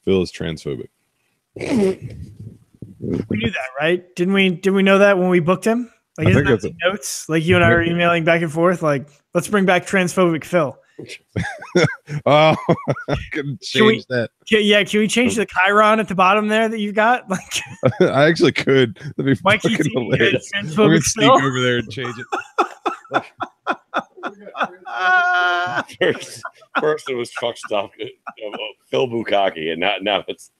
S2: Phil is transphobic.
S1: We knew that, right? Didn't we? Did we know that when we booked him? Like,
S2: I
S1: isn't
S2: think
S1: that the notes? Like, you and I were emailing back and forth. Like, let's bring back transphobic Phil.
S2: Oh, I couldn't change that.
S1: Yeah, can we change the Chiron at the bottom there that you got? Like,
S2: I actually could. That'd be
S1: Mikey
S2: fucking
S1: T,
S2: hilarious. We're
S1: transphobic
S2: gonna sneak
S1: Phil.
S2: over there and change it.
S3: First it was truck stop Phil Bukaki, and now it's.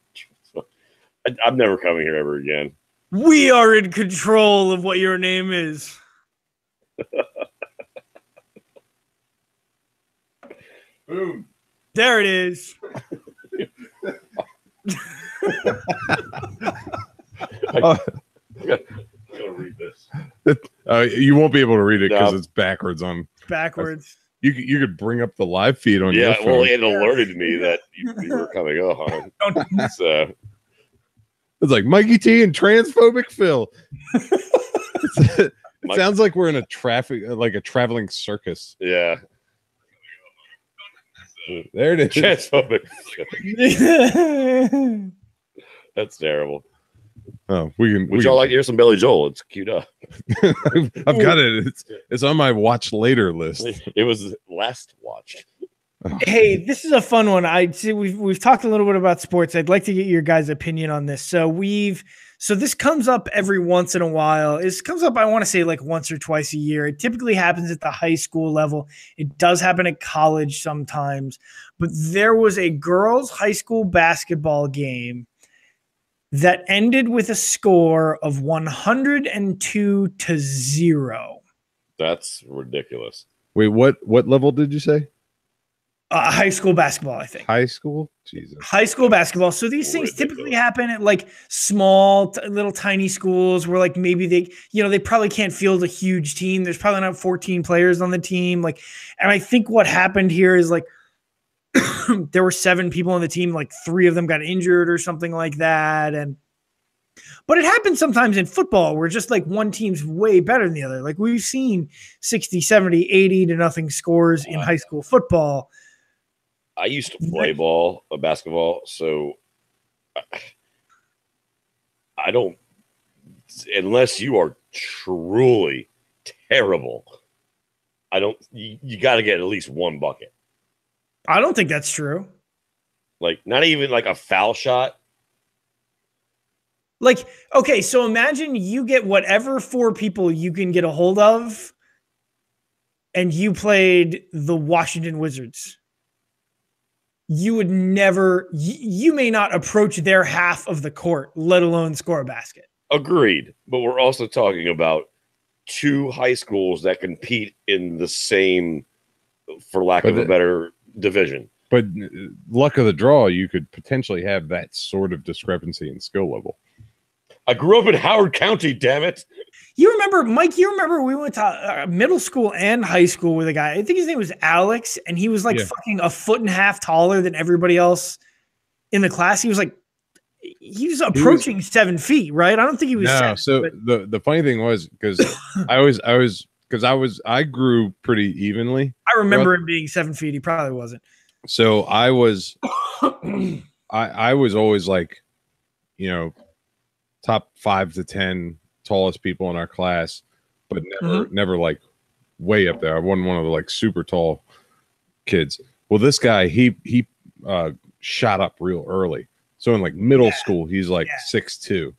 S3: I'm never coming here ever again.
S1: We are in control of what your name is.
S2: Boom.
S1: There it is.
S3: I gotta read this.
S2: You won't be able to read it because
S3: No.
S2: it's backwards on.
S1: Backwards.
S2: You could bring up the live feed on your
S3: Yeah,
S2: phone.
S3: well, it alerted me that you were coming on. So
S2: It's like Mikey T and transphobic Phil. It sounds like we're in a traveling circus.
S3: yeah,
S2: There it is.
S3: transphobic. That's terrible.
S2: Oh, we can.
S3: Would y'all like to hear some Billy Joel? It's queued up.
S2: I've got it. It's on my watch later list.
S3: It was last watched.
S1: Hey, this is a fun one. I see we've talked a little bit about sports. I'd like to get your guys' opinion on this. So this comes up every once in a while. It comes up, I want to say, like once or twice a year. It typically happens at the high school level. It does happen at college sometimes. But there was a girls' high school basketball game that ended with a score of 102-0.
S3: That's ridiculous.
S2: Wait, what level did you say?
S1: High school basketball, I think.
S2: High school? Jesus.
S1: High school basketball. So these things typically happen at like small, little tiny schools where like maybe they probably can't field a huge team. There's probably not 14 players on the team. Like, and I think what happened here is like there were 7 people on the team, like 3 of them got injured or something like that. But it happens sometimes in football where just like one team's way better than the other. Like we've seen 60, 70, 80-0 scores in high school football.
S3: I used to play basketball, so I don't, unless you are truly terrible, you got to get at least one bucket.
S1: I don't think that's true.
S3: Like, not even like a foul shot.
S1: Like, okay, so imagine you get whatever 4 people you can get a hold of, and you played the Washington Wizards. You would never, you may not approach their half of the court, let alone score a basket.
S3: Agreed. But we're also talking about 2 high schools that compete in the same, for lack of a better, division.
S2: But luck of the draw, you could potentially have that sort of discrepancy in skill level.
S3: I grew up in Howard County, damn it.
S1: You remember, Mike, we went to middle school and high school with a guy. I think his name was Alex, and he was like fucking 1.5 feet taller than everybody else in the class. He was approaching 7 feet, right? I don't think he was.
S2: No,
S1: 7,
S2: but the funny thing was because I grew pretty evenly.
S1: I remember him being 7 feet. He probably wasn't.
S2: So I was always like, top 5 to 10 tallest people in our class, but never like way up there. I wasn't one of the like super tall kids. Well, this guy, he shot up real early. So in like middle school, he's like 6'2",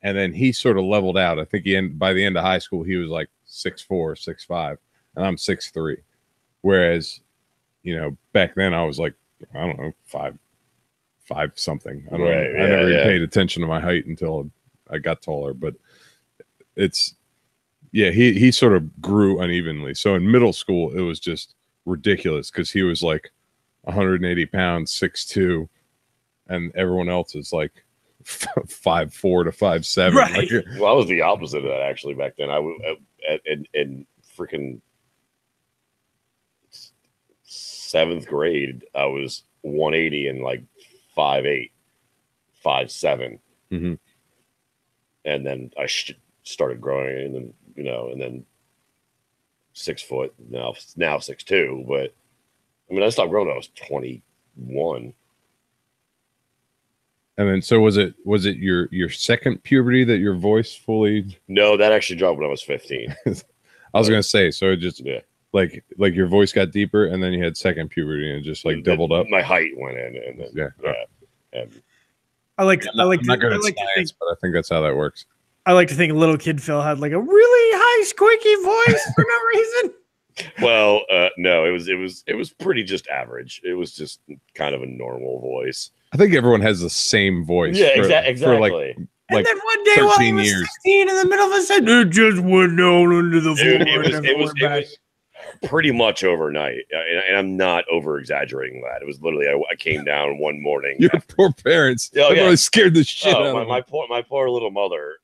S2: and then he sort of leveled out. I think by the end of high school, he was like 6'4", 6'5", and I'm 6'3". Whereas, back then I was like, I don't know, 5 something. I never even paid attention to my height until I got taller, but he sort of grew unevenly. So in middle school, it was just ridiculous because he was like 180 pounds, 6'2", and everyone else is like 5'4" to 5'7".
S1: Right.
S2: Like,
S3: Well, I was the opposite of that actually back then. I was in freaking 7th grade. I was 180 and like 5'8", 5'7",
S2: mm-hmm.
S3: and then I started growing, and then and then 6 foot. Now 6'2", but I mean I stopped growing when I was 21.
S2: And then, so was it your second puberty that your voice fully?
S3: No, that actually dropped when I was 15.
S2: I was gonna say, so it just
S3: Yeah.
S2: like your voice got deeper, and then you had second puberty, and it just like doubled up.
S3: My height went in, and then, yeah. And
S1: I like
S2: I'm not good at science, but I think that's how that works.
S1: I like to think little kid Phil had like a really high squeaky voice for no reason.
S3: Well, no, it was pretty just average. It was just kind of a normal voice.
S2: I think everyone has the same voice.
S3: Yeah, exactly.
S2: For like
S1: And then one day while he was
S2: years.
S1: 16 in the middle of a sentence, it just went down into the floor.
S3: It was pretty much overnight, and I'm not over exaggerating that. It was literally I came down one morning.
S2: Your poor parents.
S3: Oh, yeah.
S2: Really scared the shit out of
S3: my poor little mother.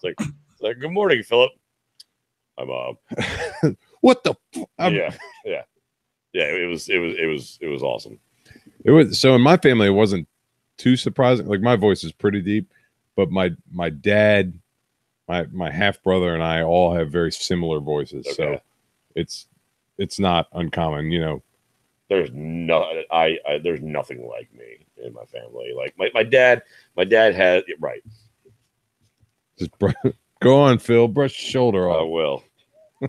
S3: It's like, good morning, Philip. My mom.
S2: What the?
S3: Yeah. It was awesome.
S2: It was, so in my family, it wasn't too surprising. Like, my voice is pretty deep, but my dad, my half brother, and I all have very similar voices. Okay. So it's not uncommon,
S3: There's there's nothing like me in my family. Like my dad had right.
S2: Just go on, Phil. Brush your shoulder off.
S3: I will.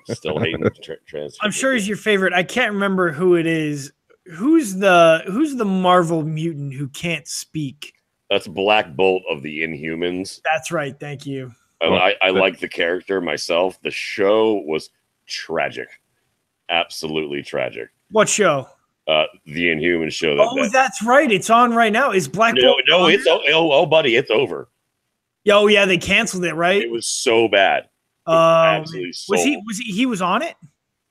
S3: Still hating trans.
S1: I'm sure he's your favorite. I can't remember who it is. Who's the Marvel mutant who can't speak?
S3: That's Black Bolt of the Inhumans.
S1: That's right. Thank you.
S3: I like the character myself. The show was tragic, absolutely tragic.
S1: What show?
S3: The Inhumans show.
S1: That's right. It's on right now. Is Black Bolt?
S3: No, it's buddy, it's over.
S1: Oh yeah, they canceled it, right?
S3: It was so bad. Absolutely.
S1: He was on it?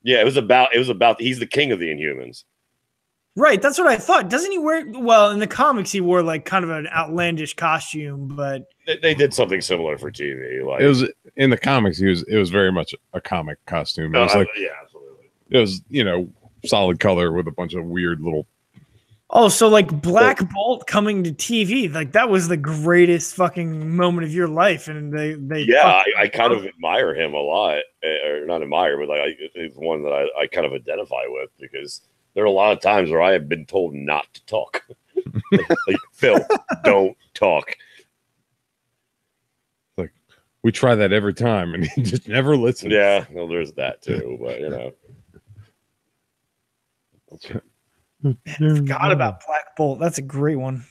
S3: Yeah, it was about he's the king of the Inhumans.
S1: Right, that's what I thought. Doesn't he wear? Well, in the comics, he wore like kind of an outlandish costume, but
S3: they did something similar for TV. Like,
S2: it was in the comics. It was very much a comic costume. It was
S3: yeah, absolutely.
S2: It was solid color with a bunch of weird little.
S1: Oh, so like Black Bolt coming to TV, like that was the greatest fucking moment of your life, and they
S3: yeah, I kind of admire him a lot, or not admire, but like it's one that I kind of identify with because. There are a lot of times where I have been told not to talk. Like, Phil, don't talk.
S2: Like, we try that every time, and he just never listens.
S3: Yeah, well, there's that too, but
S1: Man, I forgot about Black Bolt. That's a great one.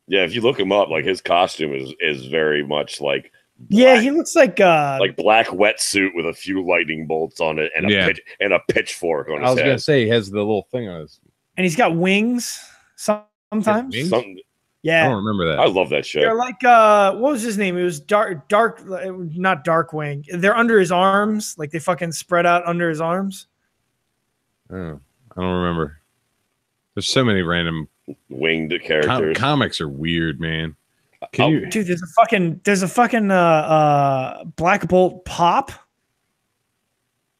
S3: Yeah, if you look him up, like his costume is very much like.
S1: Black, yeah, he looks like
S3: black wetsuit with a few lightning bolts on it and a pitchfork on his head.
S2: I was gonna say he has the little thing on his,
S1: and he's got wings sometimes. Yeah,
S2: I don't remember that.
S3: I love that show.
S1: They're like what was his name? It was dark, not Darkwing. They're under his arms, like they fucking spread out under his arms.
S2: Oh, I don't remember. There's so many random
S3: winged characters.
S2: Comics are weird, man.
S1: Dude, there's a fucking Black Bolt pop.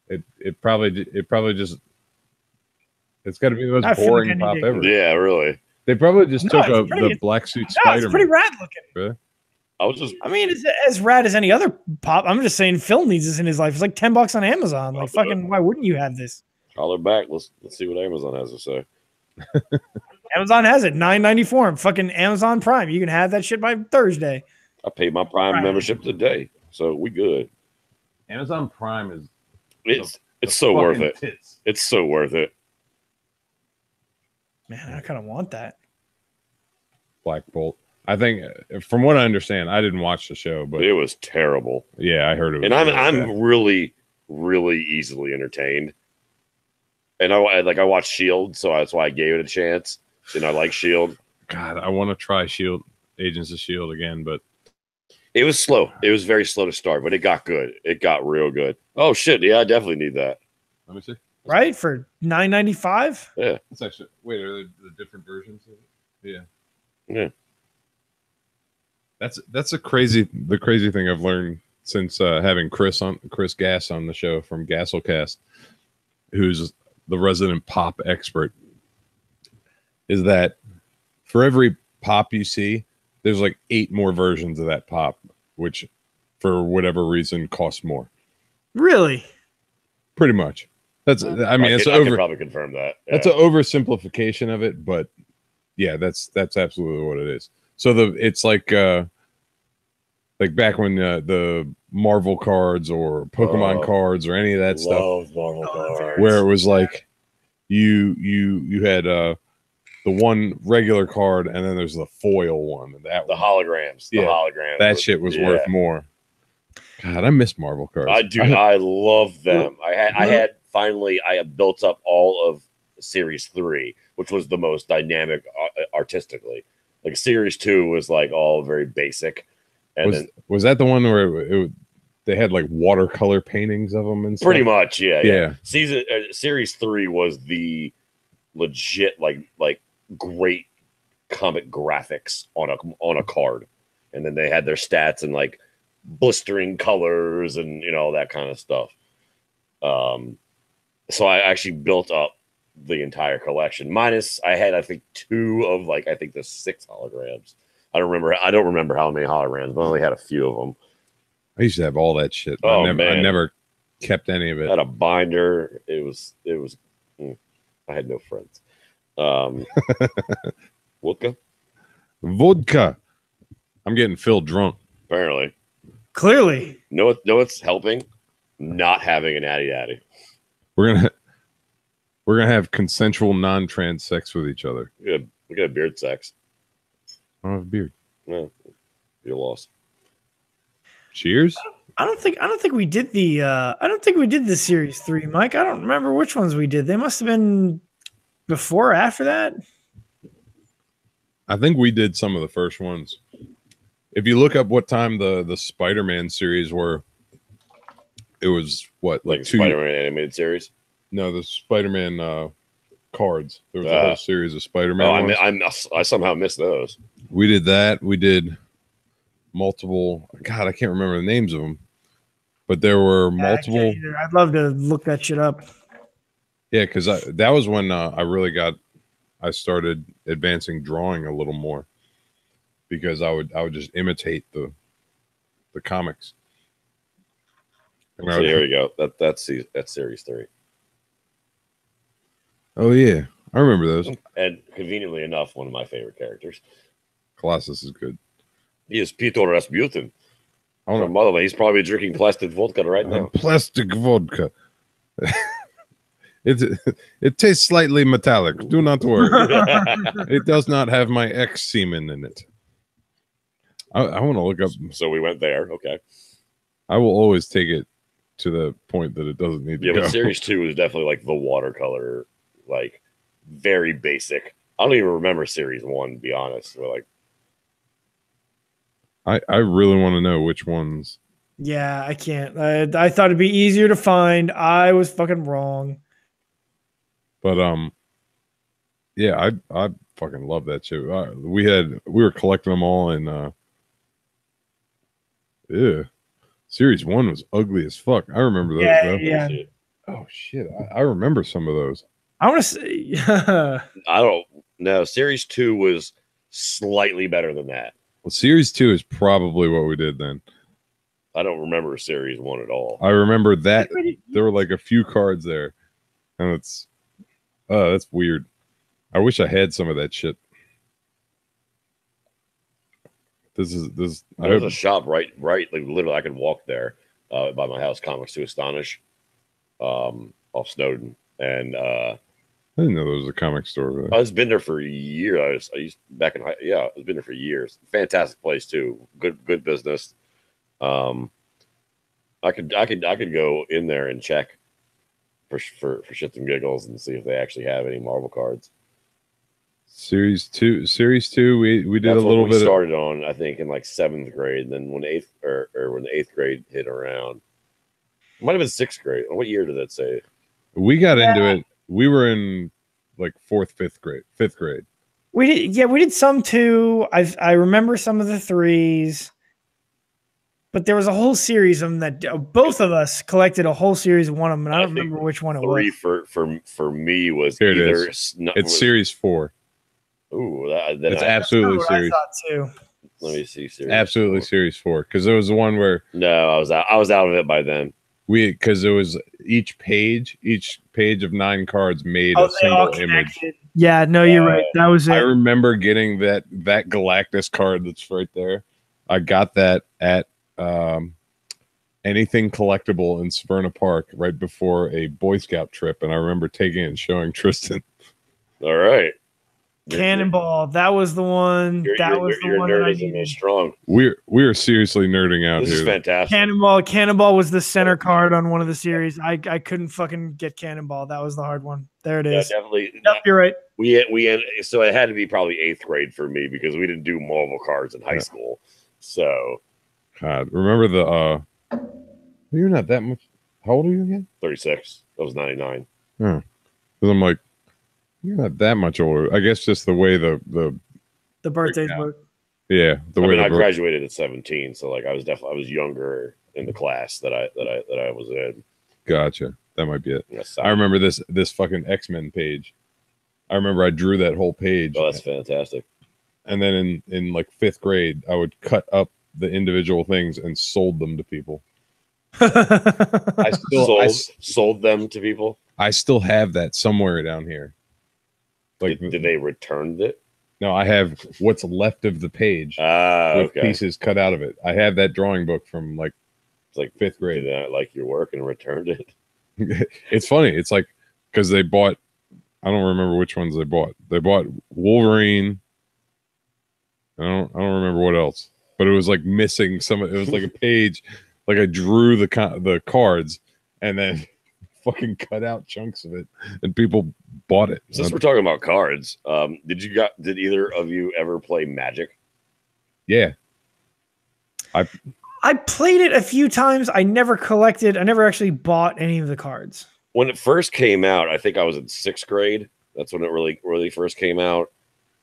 S2: It probably just it's got to be the most boring pop ever.
S3: Yeah, really.
S2: They probably just took the black suit Spider-Man.
S1: It's pretty rad looking.
S2: Really?
S1: I mean, it's as rad as any other pop. I'm just saying, Phil needs this in his life. It's like $10 on Amazon. Like fucking, why wouldn't you have this?
S3: Holler back. Let's see what Amazon has to say.
S1: Amazon has it, $9.94. Fucking Amazon Prime. You can have that shit by Thursday.
S3: I paid my Prime membership today, so we good.
S2: Amazon Prime is
S3: it's so worth it. Tits. It's so worth it.
S1: Man, I kind of want that.
S2: Black Bolt. I think, from what I understand, I didn't watch the show, but
S3: it was terrible.
S2: Yeah, I heard it.
S3: And I'm really, really easily entertained. And I watched Shield, so that's why I gave it a chance. And I like Shield.
S2: God, I want to try Shield, Agents of Shield again, but
S3: it was slow. It was very slow to start, but it got good. It got real good. Oh shit! Yeah, I definitely need that.
S2: Let me see.
S1: right? For $9.95.
S3: Yeah.
S2: It's actually wait, are there the different versions of it? Yeah.
S3: Yeah.
S2: That's the crazy thing I've learned since having Chris Gass on the show from Gasselcast, who's the resident pop expert, is that for every pop you see, there's like 8 more versions of that pop, which for whatever reason costs more.
S1: Really?
S2: Pretty much. That's I mean,
S3: I
S2: it's
S3: could probably confirm that. Yeah.
S2: That's an oversimplification of it, but yeah, that's absolutely what it is. So it's like back when the Marvel cards or Pokemon cards or any of that stuff,
S3: Marvel cards.
S2: where it was like you had the one regular card and then there's the foil one. That
S3: the
S2: one.
S3: holograms. The
S2: Yeah,
S3: holograms.
S2: that shit was worth more. God, I miss Marvel cards.
S3: I do. I love them. I had finally. I have built up all of Series 3, which was the most dynamic artistically. Like Series 2 was like all very basic. And
S2: was that the one where they had like watercolor paintings of them and stuff?
S3: Pretty much, yeah. Series 3 was the legit like great comic graphics on a card, and then they had their stats and like blistering colors and that kind of stuff. So I actually built up the entire collection. Minus I had I think 2 of like I think the 6 holograms. I don't remember how many holograms, but I only had a few of them.
S2: I used to have all that shit.
S3: Oh,
S2: I
S3: man.
S2: never kept any of it.
S3: I had a binder. It was I had no friends.
S2: Vodka. I'm getting Phil drunk.
S3: Apparently.
S1: Clearly.
S3: No, it's helping. Not having an addy.
S2: We're gonna have consensual non-trans sex with each other.
S3: We got beard sex.
S2: I don't have a beard.
S3: No, you're lost.
S2: Cheers.
S1: I don't think we did the Series 3, Mike. I don't remember which ones we did. They must have been before or after that.
S2: I think we did some of the first ones. If you look up what time the Spider-Man series were, it was what
S3: like Spider-Man animated series.
S2: No, the Spider-Man cards. There was a whole series of Spider-Man.
S3: I somehow missed those.
S2: We did that. We did multiple. God, I can't remember the names of them, but there were multiple.
S1: I'd love to look that shit up.
S2: Yeah, because that was when I started advancing drawing a little more, because I would just imitate the comics.
S3: So there you go. That's Series 3.
S2: Oh yeah, I remember those.
S3: And conveniently enough, one of my favorite characters. Colossus
S2: is good.
S3: He is Peter Rasputin.
S2: I don't know.
S3: Mother, he's probably drinking plastic vodka right now.
S2: Plastic vodka. It tastes slightly metallic. Do not worry. It does not have my X semen in it. I want to look up.
S3: So we went there. Okay.
S2: I will always take it to the point that it doesn't need to go.
S3: But Series 2 is definitely like the watercolor, like very basic. I don't even remember Series 1, to be honest. We're like,
S2: I really want to know which ones.
S1: Yeah, I can't. I thought it'd be easier to find. I was fucking wrong.
S2: But yeah, I fucking love that shit. We were collecting them all, and yeah, Series 1 was ugly as fuck. I remember those.
S1: Yeah.
S2: Oh shit, I remember some of those.
S1: I want to say.
S3: I don't know. Series 2 was slightly better than that.
S2: Well, Series 2 is probably what we did then.
S3: I don't remember Series 1 at all.
S2: I remember that there were like a few cards there, and that's weird. I wish I had some of that shit. There's
S3: a shop right. Like literally, I could walk there by my house. Comics to Astonish, off Snowden, and
S2: I didn't know there was a comic store over there.
S3: I was been there for years. I used back in I was been there for years. Fantastic place too. Good business. I could go in there and check for shits and giggles and see if they actually have any Marvel cards.
S2: Series 2, we did a little bit.
S3: Started on, I think, in like 7th grade. And then when the 8th grade hit around, it might have been 6th grade. What year did that say?
S2: We got into it. We were in like fifth grade.
S1: We did some too. I remember some of the threes, but there was a whole series of them that both of us collected a whole series of one of them, and I don't remember which one it was.
S3: For me was
S2: Here it
S3: either
S2: is. It's series 4.
S3: Ooh,
S2: it's absolutely series.
S1: I thought too.
S3: Let me see. Series
S2: absolutely
S3: 4.
S2: series 4 because there was the one where
S3: no, I was out of it by then.
S2: Because it was each page of 9 cards made a single image.
S1: Yeah, no, you're right. That was it.
S2: I remember getting that Galactus card that's right there. I got that at Anything Collectible in Smyrna Park right before a Boy Scout trip, and I remember taking it and showing Tristan.
S3: All right.
S1: Cannonball, that was the one.
S3: Your nerdism is strong.
S2: We are seriously nerding out
S3: this
S2: here.
S3: This is fantastic.
S1: Cannonball was the center card on one of the series. I couldn't fucking get Cannonball. That was the hard one. There it is.
S3: Definitely.
S1: Yep, you're right.
S3: So it had to be probably 8th grade for me because we didn't do Marvel cards in high school. So,
S2: God, remember the you're not that much. How old are you again?
S3: 36. That was 99.
S2: Because I'm like, you're not that much older. I guess just the way the
S1: birthdays work.
S2: Yeah,
S3: I graduated at 17, so like I was younger in the class that I was in.
S2: Gotcha. That might be it.
S3: Yes,
S2: I remember this fucking X-Men page. I remember I drew that whole page.
S3: Oh, that's fantastic.
S2: And then in like 5th grade, I would cut up the individual things and sold them to people.
S3: I sold them to people.
S2: I still have that somewhere down here.
S3: Like, did they return it?
S2: No, I have what's left of the page with pieces cut out of it. I have that drawing book from like 5th grade.
S3: Did I like your work and returned it?
S2: It's funny. It's like because they bought. I don't remember which ones they bought. They bought Wolverine. I don't remember what else. But it was like missing some. It was like a page. Like I drew the cards and then fucking cut out chunks of it, and people bought it.
S3: Since we're talking about cards, did either of you ever play Magic?
S2: Yeah,
S1: I played it a few times. I never actually bought any of the cards.
S3: When it first came out, I think I was in 6th grade. That's when it really first came out,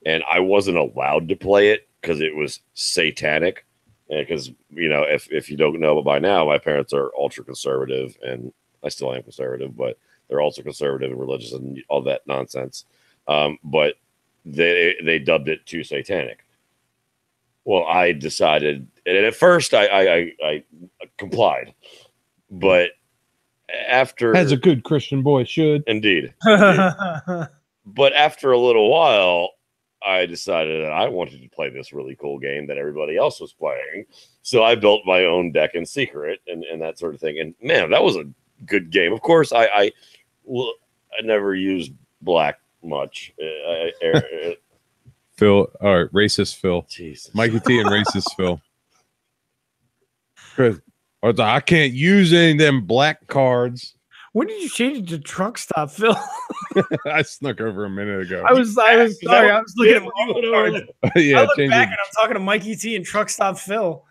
S3: and I wasn't allowed to play it because it was satanic. And because if you don't know by now, my parents are ultra conservative, and I still am conservative, but they're also conservative and religious and all that nonsense. But they dubbed it too satanic. Well, I decided, and at first I complied, but after,
S2: as a good Christian boy should,
S3: indeed. But after a little while, I decided that I wanted to play this really cool game that everybody else was playing. So I built my own deck in secret and that sort of thing. And man, that was a good game. Of course, I never used black much.
S2: Phil, all right, racist Phil.
S3: Jesus.
S2: Mikey T and racist Phil. Chris, I can't use any of them black cards.
S1: When did you change it to truck stop, Phil?
S2: I snuck over a minute ago.
S1: I was sorry. I was looking at my cards.
S2: Yeah,
S1: I look back and I'm talking to Mikey T and truck stop Phil.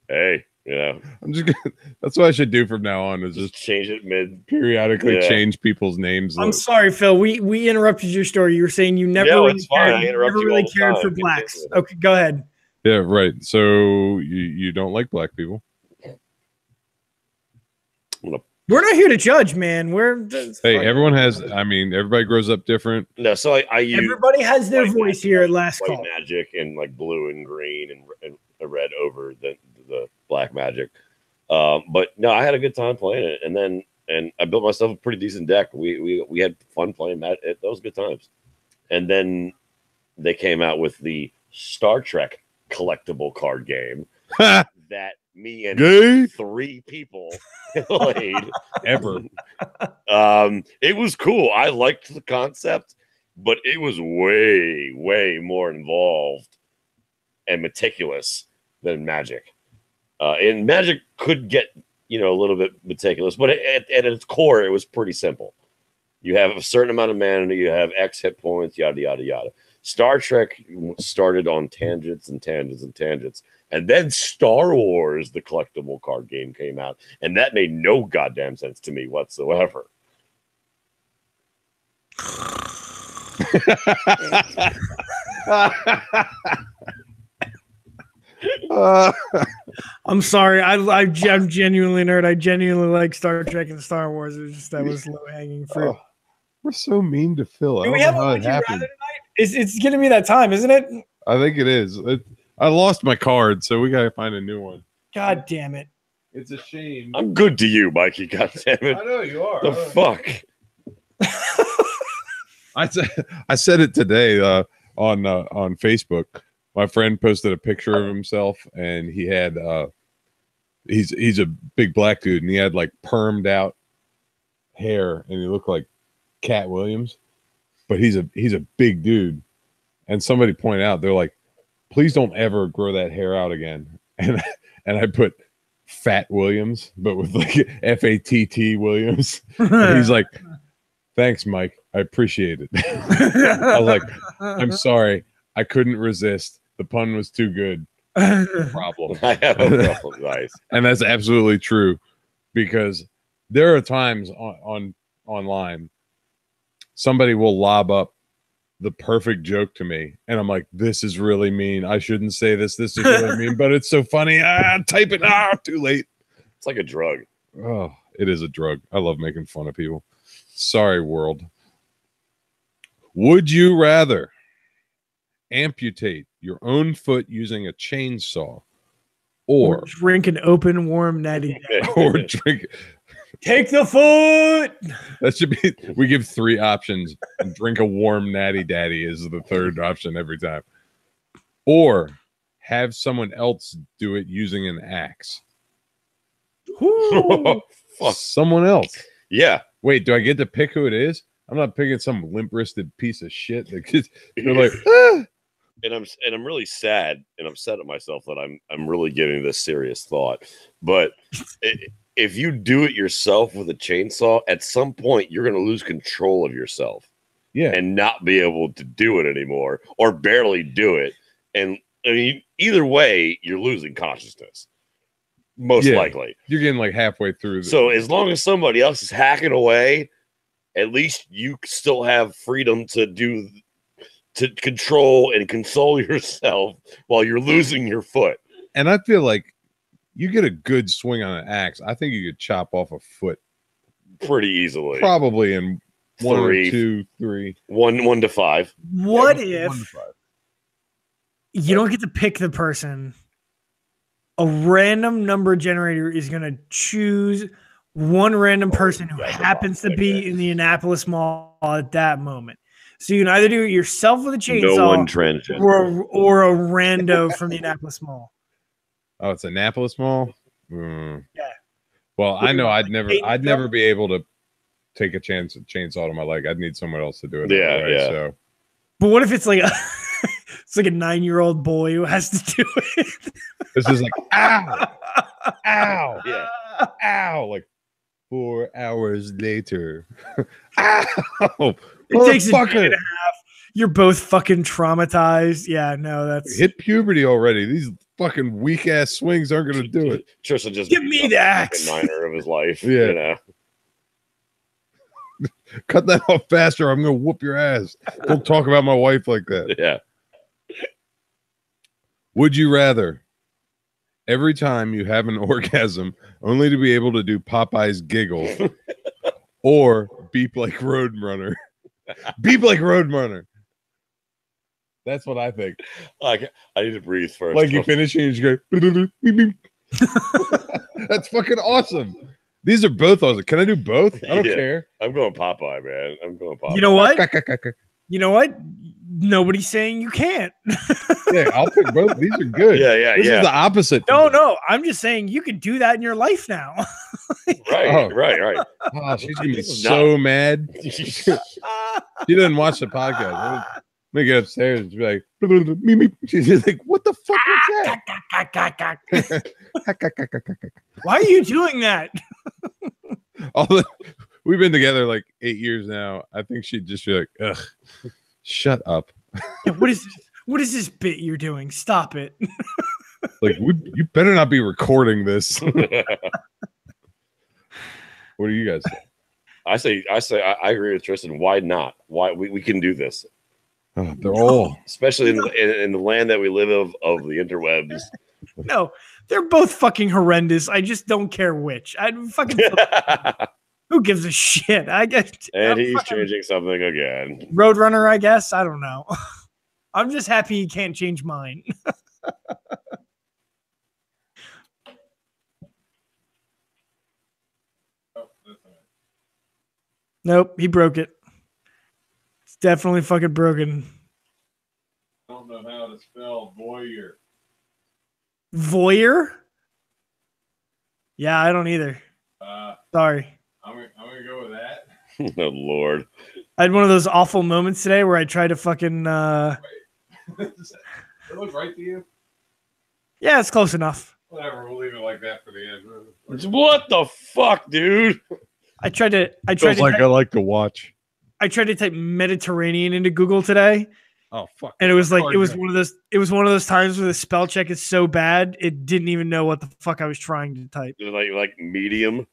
S3: Hey,
S2: I'm just gonna, that's what I should do from now on is just
S3: change it
S2: periodically change people's names.
S1: I'm sorry, Phil. We interrupted your story. You were saying you never really cared for blacks. Okay, go ahead.
S2: Yeah, right. So you don't like black people.
S1: We're not here to judge, man.
S2: Everyone has. I mean, everybody grows up different.
S3: No, so I use
S1: everybody has their voice here at Last Call.
S3: Magic and like blue and green and red over the black magic. But no, I had a good time playing it, and I built myself a pretty decent deck. We had fun playing that. Those good times. And then they came out with the Star Trek collectible card game that me and 3 people played
S2: ever.
S3: It was cool. I liked the concept, but it was way more involved and meticulous than Magic. And Magic could get a little bit meticulous, but at its core, it was pretty simple. You have a certain amount of mana, you have X hit points, yada yada yada. Star Trek started on tangents and tangents and tangents. And then Star Wars, the collectible card game, came out. And that made no goddamn sense to me whatsoever.
S1: I'm sorry. I'm genuinely nerd. I genuinely like Star Trek and Star Wars. It was just that was low hanging fruit.
S2: We're so mean to Phil.
S1: Do we have a Would You Rather tonight? It's gonna be that time, isn't it?
S2: I think it is. I lost my card, so we gotta find a new one.
S1: God damn it!
S2: It's a shame.
S3: I'm good to you, Mikey. God damn it!
S2: I know you are.
S3: The fuck.
S2: I said it today on Facebook. My friend posted a picture of himself, and he had he's a big black dude, and he had like permed out hair, and he looked like Cat Williams, but he's a big dude. And somebody pointed out, they're like, please don't ever grow that hair out again. And I put Fat Williams, but with like FATT Williams. And he's like, thanks, Mike. I appreciate it. I was like, I'm sorry. I couldn't resist. The pun was too good. Problem.
S3: I have a problem. Nice.
S2: And that's absolutely true, because there are times on online somebody will lob up the perfect joke to me, and I'm like, this is really mean. I shouldn't say this. This is really mean, but it's so funny. Type it. Too late.
S3: It's like a drug.
S2: Oh, it is a drug. I love making fun of people. Sorry, world. Would you rather amputate your own foot using a chainsaw, or
S1: drink an open, warm, natty daddy?
S2: Or drink...
S1: Take the foot.
S2: That should be. We give 3 options. And drink a warm natty daddy is the 3rd option every time. Or have someone else do it using an axe.
S3: Fuck.
S2: Someone else.
S3: Yeah.
S2: Wait, do I get to pick who it is? I'm not picking some limp-wristed piece of shit. They're like, ah.
S3: And I'm really sad and upset at myself that I'm really giving this serious thought. But if you do it yourself with a chainsaw, at some point you're going to lose control of yourself, and not be able to do it anymore, or barely do it. And I mean, either way, you're losing consciousness, most likely.
S2: You're getting like halfway through.
S3: So as long as somebody else is hacking away, at least you still have freedom to control and console yourself while you're losing your foot.
S2: And I feel like you get a good swing on an axe, I think you could chop off a foot
S3: pretty easily.
S2: Probably in 1 or 2, 3.
S3: 1 to 5.
S1: What if you don't get to pick the person? A random number generator is going to choose one random person who happens to be in the Annapolis Mall at that moment. So you can either do it yourself with a chainsaw, or a rando from the Annapolis Mall.
S2: Oh, it's Annapolis Mall?
S1: Yeah.
S2: Well, I know I'd never be able to take a chainsaw to my leg. I'd need someone else to do it.
S3: Yeah, yeah.
S2: So.
S1: But what if it's like a 9-year-old boy who has to do it?
S2: This is like, ow, ow, yeah, ow, like 4 hours later. Ow.
S1: It takes a day and a half. You're both fucking traumatized. Yeah, no, that's
S2: hit puberty already. These fucking weak ass swings aren't going to do it.
S3: Tristan just
S1: give me the axe.
S3: Niner of his life.
S2: Yeah.
S3: You know?
S2: Cut that off faster. I'm going to whoop your ass. Don't talk about my wife like that.
S3: Yeah.
S2: Would you rather every time you have an orgasm only to be able to do Popeye's giggle, or beep like Roadrunner? Beep like Roadrunner. That's what I think.
S3: I need to breathe first.
S2: Like you finish and you just go beep, beep. That's fucking awesome. These are both awesome. Can I do both? I don't care.
S3: I'm going Popeye, man. I'm going Popeye.
S1: You know what? You know what? Nobody's saying you can't.
S2: Yeah, I'll pick both. These are good.
S3: Yeah.
S2: This is the opposite.
S1: No. I'm just saying you can do that in your life now.
S3: Right.
S2: Oh, she's gonna be so mad. She doesn't watch the podcast. Let me get upstairs and be like, meep. She's like, what the fuck was that?
S1: Why are you doing that?
S2: We've been together like 8 years now. I think she'd just be like, ugh, shut up.
S1: Yeah, what is this bit you're doing? Stop it.
S2: Like, you better not be recording this. What do you guys say?
S3: I agree with Tristan. Why not? Why we can do this?
S2: Oh, they're all,
S3: especially in the land that we live of the interwebs.
S1: No, they're both fucking horrendous. I just don't care which. I fucking who gives a shit? I guess.
S3: And he's changing something again.
S1: Roadrunner, I guess. I don't know. I'm just happy he can't change mine. Nope, he broke it. It's definitely fucking broken.
S2: I don't know how to spell voyeur.
S1: Voyeur? Yeah, I don't either. Sorry.
S2: I'm gonna go with that.
S3: Oh Lord.
S1: I had one of those awful moments today where I tried to fucking
S2: It look right to you?
S1: Yeah, it's close enough.
S2: Whatever, we'll leave it like that for the end.
S3: What the fuck, dude?
S1: I tried to
S2: I like to watch.
S1: I tried to type Mediterranean into Google today.
S2: Oh fuck.
S1: And it was like it was one of those times where the spell check is so bad it didn't even know what the fuck I was trying to type.
S3: Like medium.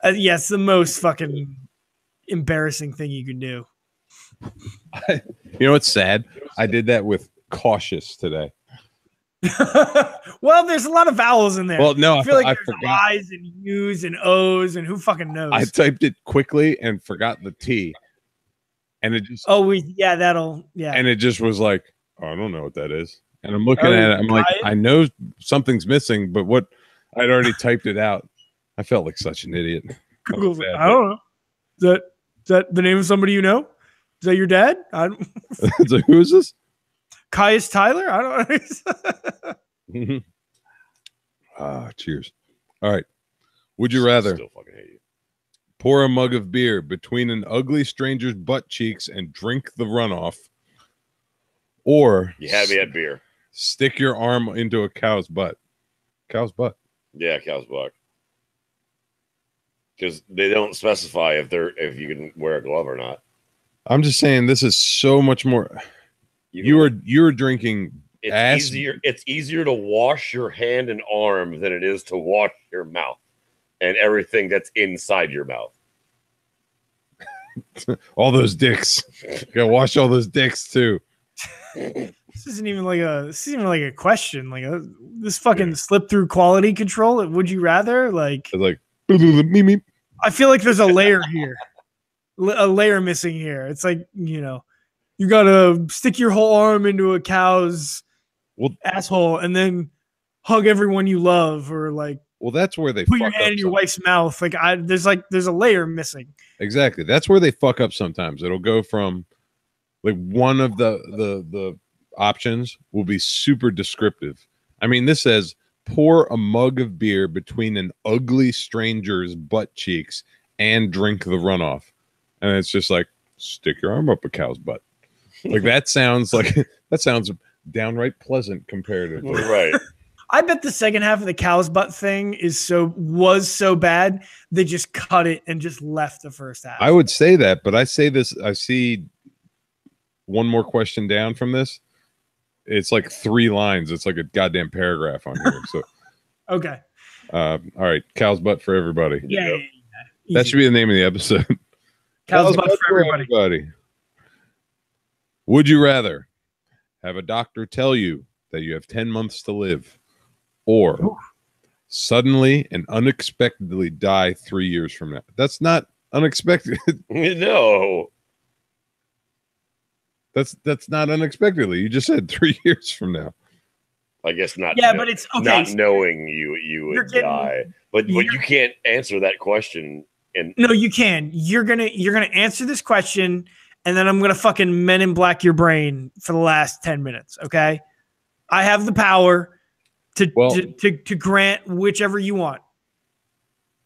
S1: Yes, the most fucking embarrassing thing you can do.
S2: You know what's sad? I did that with cautious today.
S1: Well, there's a lot of vowels in there.
S2: Well, no,
S1: I feel like
S2: I
S1: there's
S2: forgot.
S1: I's and U's and O's and who fucking knows.
S2: I typed it quickly and forgot the T. And it just
S1: and
S2: it just was like, oh, I don't know what that is. And I'm looking at it, I'm like, I know something's missing, but what I'd already typed it out. I felt like such an idiot.
S1: Google's like, I don't know. Is that the name of somebody you know? Is that your dad?
S2: It's like, who is this?
S1: Caius Tyler? I don't know.
S2: Cheers. All right. Would you rather
S3: Still fucking hate you.
S2: pour a mug of beer between an ugly stranger's butt cheeks and drink the runoff, or
S3: You had me at beer.
S2: stick your arm into a cow's butt? Cow's butt.
S3: Yeah, cow's butt. Because they don't specify if you can wear a glove or not.
S2: I'm just saying this is so much more. You're drinking ass.
S3: It's easier to wash your hand and arm than it is to wash your mouth and everything that's inside your mouth.
S2: All those dicks. You gotta wash all those dicks too.
S1: This isn't even like a question. Like this fucking slip through quality control. Would you rather? Like
S2: It's like me.
S1: I feel like there's a layer here. A layer missing here. It's like, you gotta stick your whole arm into a cow's asshole and then hug everyone you love, or like,
S2: well, that's where they
S1: put your
S2: fuck
S1: hand
S2: up
S1: in your wife's mouth. Like, there's a layer missing.
S2: Exactly. That's where they fuck up sometimes. It'll go from like one of the options will be super descriptive. I mean, this says pour a mug of beer between an ugly stranger's butt cheeks and drink the runoff. And it's just like, stick your arm up a cow's butt. Like that sounds downright pleasant comparatively.
S3: Right.
S1: I bet the second half of the cow's butt thing was so bad they just cut it and just left the first half.
S2: I would say that, but I see one more question down from this. It's like 3 lines. It's like a goddamn paragraph on here. So
S1: okay.
S2: All right, cow's butt for everybody.
S1: Yeah.
S2: That should be the name of the episode.
S1: Cow's butt for everybody.
S2: Would you rather have a doctor tell you that you have 10 months to live, or suddenly and unexpectedly die 3 years from now? That's not unexpected.
S3: No.
S2: That's not unexpectedly. You just said 3 years from now.
S3: I guess not.
S1: Yeah, but it's okay.
S3: Not knowing you would die, but you can't answer that question.
S1: No, you can. You're gonna answer this question, and then I'm gonna fucking Men in Black your brain for the last 10 minutes. Okay, I have the power to grant whichever you want.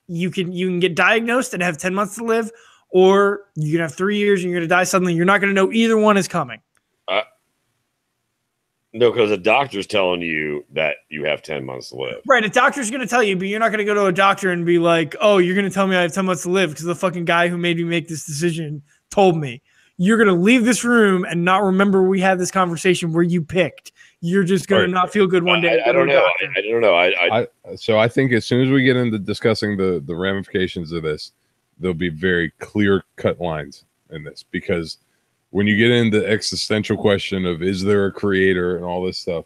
S1: You can get diagnosed and have 10 months to live, or you can have 3 years and you're gonna die suddenly. You're not gonna know either one is coming.
S3: No, because the doctor's telling you that you have 10 months to live.
S1: Right, a doctor's going to tell you, but you're not going to go to a doctor and be like, oh, you're going to tell me I have 10 months to live because the fucking guy who made me make this decision told me. You're going to leave this room and not remember we had this conversation where you picked. You're just going to not feel good one day.
S3: I don't know. I don't know.
S2: So I think as soon as we get into discussing the ramifications of this, there'll be very clear cut lines in this, because when you get into the existential question of is there a creator and all this stuff,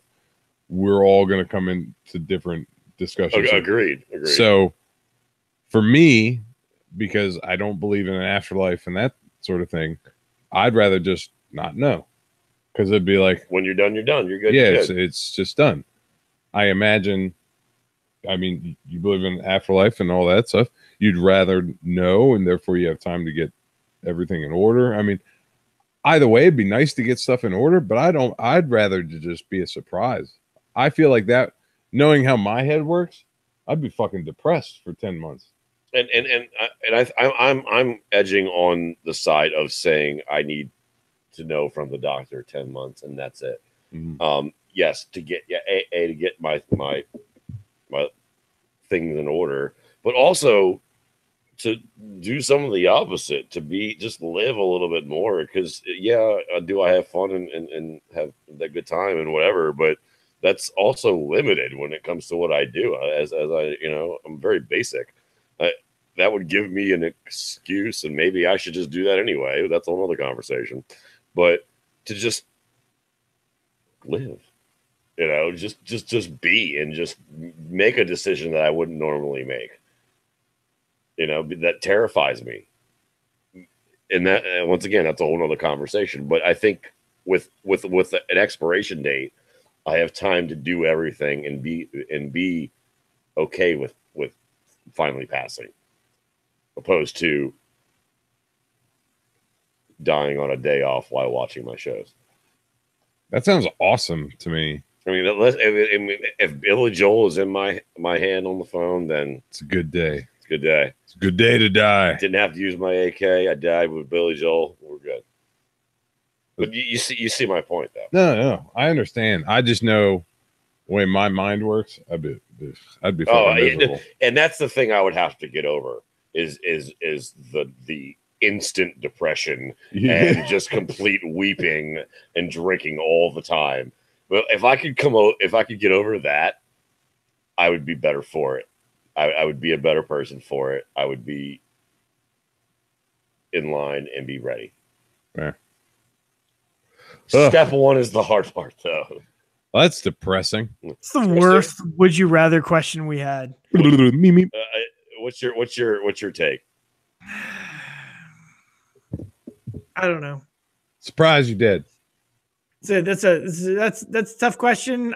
S2: we're all going to come into different discussions.
S3: Agreed.
S2: So for me, because I don't believe in an afterlife and that sort of thing, I'd rather just not know, because it'd be like,
S3: when you're done, you're done. You're good.
S2: Yeah,
S3: you're good.
S2: it's just done. I imagine, I mean, you believe in afterlife and all that stuff. You'd rather know, and therefore you have time to get everything in order. I mean, either way, it'd be nice to get stuff in order, but I'd rather to just be a surprise. I feel like that, knowing how my head works, I'd be fucking depressed for 10 months.
S3: I'm edging on the side of saying I need to know from the doctor 10 months and that's it.
S2: Mm-hmm.
S3: Yes, to get to get my things in order, but also to do some of the opposite, to be just live a little bit more, because do I have fun and have that good time and whatever, but that's also limited when it comes to what I do. As I, I'm very basic. That would give me an excuse, and maybe I should just do that anyway. That's another conversation. But to just live, just be, and just make a decision that I wouldn't normally make. That terrifies me. And that, once again, that's a whole other conversation. But I think with an expiration date, I have time to do everything and be okay with finally passing, opposed to dying on a day off while watching my shows.
S2: That sounds awesome to me.
S3: I mean, if Billy Joel is in my hand on the phone, then
S2: it's a good day.
S3: It's a good day.
S2: It's a good day to die.
S3: Didn't have to use my AK. I died with Billy Joel. We're good. But you see my point, though.
S2: No, I understand. I just know the way my mind works. I'd be fucking miserable.
S3: And that's the thing I would have to get over is the instant depression and just complete weeping and drinking all the time. But if I could get over that, I would be better for it. I would be a better person for it. I would be in line and be ready.
S2: Yeah.
S3: Step one is the hard part, though.
S2: Well, that's depressing.
S1: It's the worst would you rather question we had.
S3: What's your take?
S1: I don't know.
S2: Surprised you did.
S1: So that's a tough question.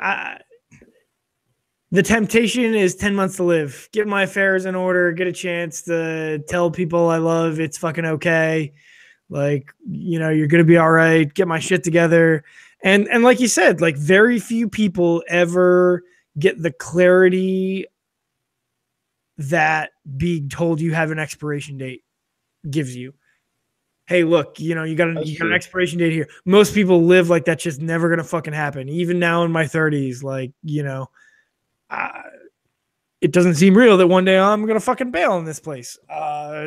S1: The temptation is 10 months to live. Get my affairs in order. Get a chance to tell people I love it's fucking okay. Like, you're gonna be all right. Get my shit together. And like you said, like, very few people ever get the clarity that being told you have an expiration date gives you. Hey, look, you got an expiration date here. Most people live like that's just never gonna fucking happen. Even now in my 30s, like, it doesn't seem real that one day I'm gonna fucking bail in this place.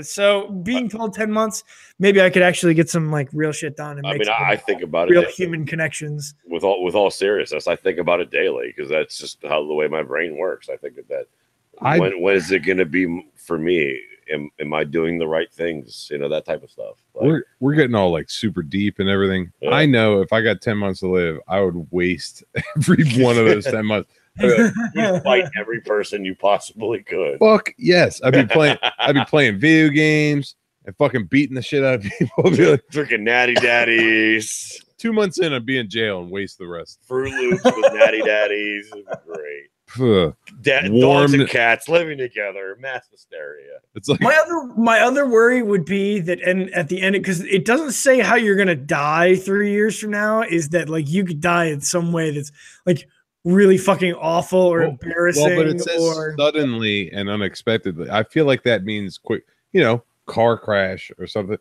S1: So being told 10 months, maybe I could actually get some like real shit done. And
S3: I think about
S1: real human connections.
S3: With all seriousness, I think about it daily, because that's just the way my brain works. I think of that. When is it gonna be for me? Am I doing the right things? That type of stuff.
S2: Like, we're getting all like super deep and everything. Yeah. I know if I got 10 months to live, I would waste every one of those 10 months.
S3: You'd fight every person you possibly could.
S2: Fuck yes. I'd be playing video games and fucking beating the shit out of people. Like,
S3: drinking Natty Daddies.
S2: 2 months in, I'd be in jail and waste the rest.
S3: Fruit Loops with Natty Daddies. It'd be great. Dogs and cats living together, mass hysteria.
S2: It's like
S1: my other worry would be that, and at the end, because it doesn't say how you're gonna die 3 years from now, is that like you could die in some way that's like really fucking awful or embarrassing.
S2: Well, but it says suddenly and unexpectedly. I feel like that means quick, car crash or something.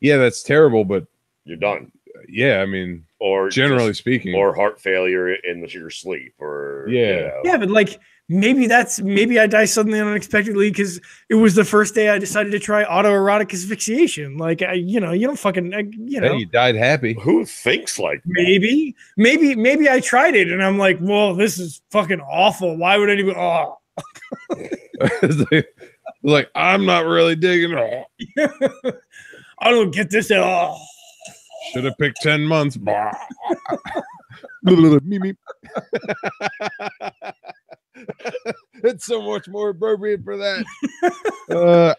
S2: Yeah, that's terrible, but
S3: you're done.
S2: Yeah, I mean,
S3: or
S2: generally speaking,
S3: or heart failure in your sleep, or
S1: yeah, but like maybe I die suddenly and unexpectedly because it was the first day I decided to try autoerotic asphyxiation. Like, you don't fucking,
S2: Hey, you died happy.
S3: Who thinks like
S1: that? Maybe I tried it and I'm like, well, this is fucking awful. Why would anybody? Oh.
S2: Like, I'm not really digging it.
S1: I don't get this at all.
S2: Should have picked 10 months. Meep, meep. It's so much more appropriate for that.
S3: That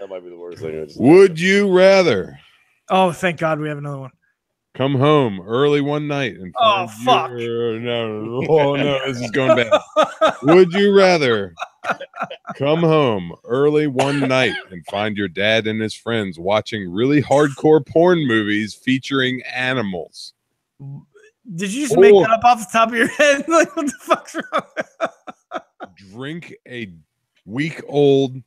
S3: might be the worst thing.
S2: Would you rather
S1: Oh, thank God we have another one.
S2: come home early one night and
S1: Oh,
S2: find
S1: fuck.
S2: oh no, this is going bad. Would you rather come home early one night and find your dad and his friends watching really hardcore porn movies featuring animals?
S1: Did you just make that up off the top of your head? Like, what the fuck's wrong?
S2: Drink a week-old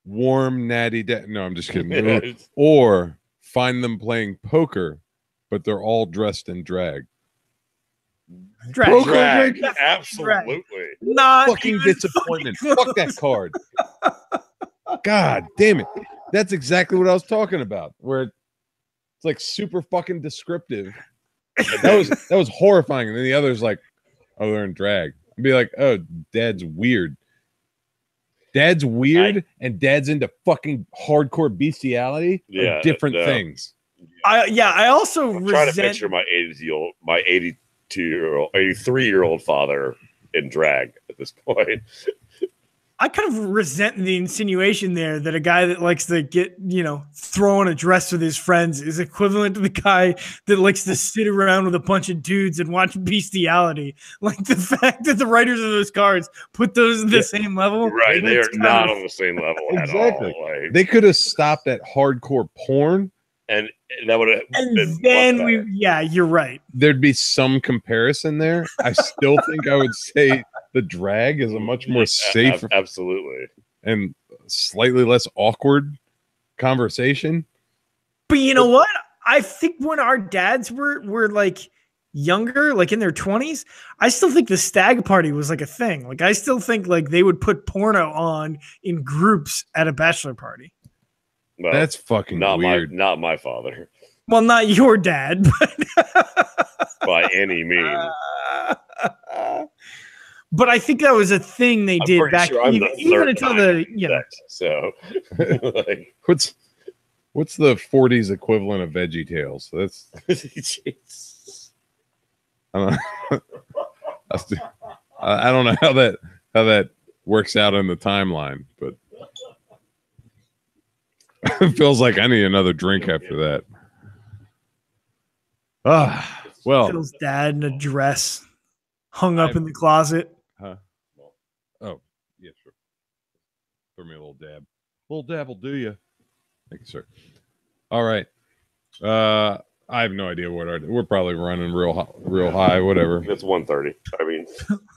S2: warm natty dad. No, I'm just kidding. Or find them playing poker, but they're all dressed in drag.
S3: Drag. Absolutely.
S1: Not
S2: fucking disappointment. Fuck that card. God damn it. That's exactly what I was talking about. Where it's like super fucking descriptive. That was horrifying. And then the other's like, oh, they're in drag. I'd be like, oh, dad's weird. Dad's weird and dad's into fucking hardcore bestiality.
S3: Yeah,
S2: different things.
S1: I also
S3: I'm trying to picture my 83-year-old father in drag at this point.
S1: I kind of resent the insinuation there that a guy that likes to get, throw on a dress with his friends is equivalent to the guy that likes to sit around with a bunch of dudes and watch bestiality. Like the fact that the writers of those cards put those at the same level.
S3: Right. They are not on the same level
S2: exactly.
S3: at all. Like,
S2: they could have stopped at hardcore porn.
S3: And that would have
S1: been then you're right.
S2: There'd be some comparison there. I still think I would say the drag is a much more safe,
S3: absolutely,
S2: and slightly less awkward conversation.
S1: But you know what? I think when our dads were like younger, like in their 20s, I still think the stag party was like a thing. Like I still think like they would put porno on in groups at a bachelor party.
S3: Well,
S2: that's fucking weird.
S3: Not my father.
S1: Well, not your dad, but
S3: by any means.
S1: But I think that was a thing they did back even until the
S3: so. Like,
S2: what's the 40s equivalent of Veggie Tales? That's I don't know how that works out in the timeline, but it feels like I need another drink after that. Well,
S1: Phil's dad in a dress hung up in the closet.
S2: Huh? Oh, yeah, sure. Throw me a little dab. A little dab will do you. Thank you, sir. All right. I have no idea what we're probably running real high, whatever.
S3: It's 1:30. I mean,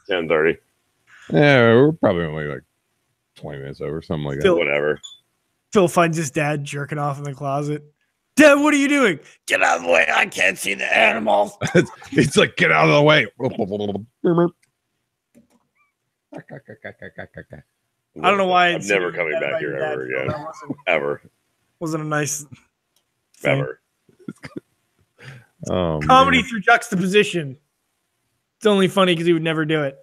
S3: 10:30.
S2: Yeah, we're probably only like 20 minutes over, something like that.
S3: Whatever.
S1: Phil finds his dad jerking off in the closet. Dad, what are you doing? Get out of the way. I can't see the animals.
S2: It's like, get out of the way.
S1: I don't know why.
S3: I'm never coming back here ever again. Ever.
S1: Wasn't a nice thing.
S3: Ever.
S2: Oh,
S1: comedy through juxtaposition. It's only funny because he would never do it.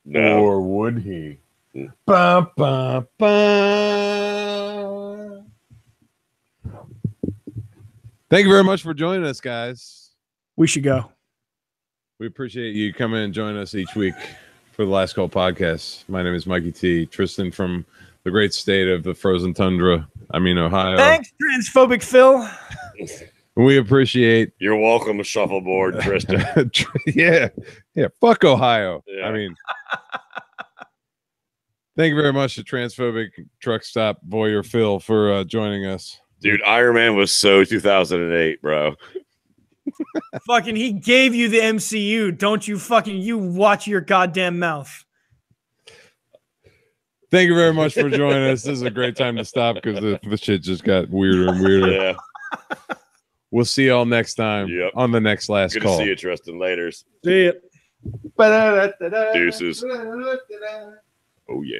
S3: No.
S2: Or would he? Ba, ba, ba. Thank you very much for joining us, guys.
S1: We should go.
S2: We appreciate you coming and joining us each week for the Last Call podcast. My name is Mikey T. Tristan from the great state of the frozen tundra. I mean, Ohio.
S1: Thanks, Transphobic Phil.
S2: We appreciate.
S3: You're welcome to shuffleboard, Tristan.
S2: Yeah. Fuck Ohio.
S3: Yeah.
S2: I mean, thank you very much to Transphobic Truck Stop Voyeur Phil for joining us.
S3: Dude, Iron Man was so 2008, bro.
S1: Fucking, he gave you the MCU. Don't you watch your goddamn mouth.
S2: Thank you very much for joining us. This is a great time to stop because the shit just got weirder and weirder.
S3: Yeah.
S2: We'll see y'all next time on the next Last
S3: Good
S2: Call.
S3: to see you, Tristan. Later.
S1: See ya.
S3: Deuces. Oh, yeah.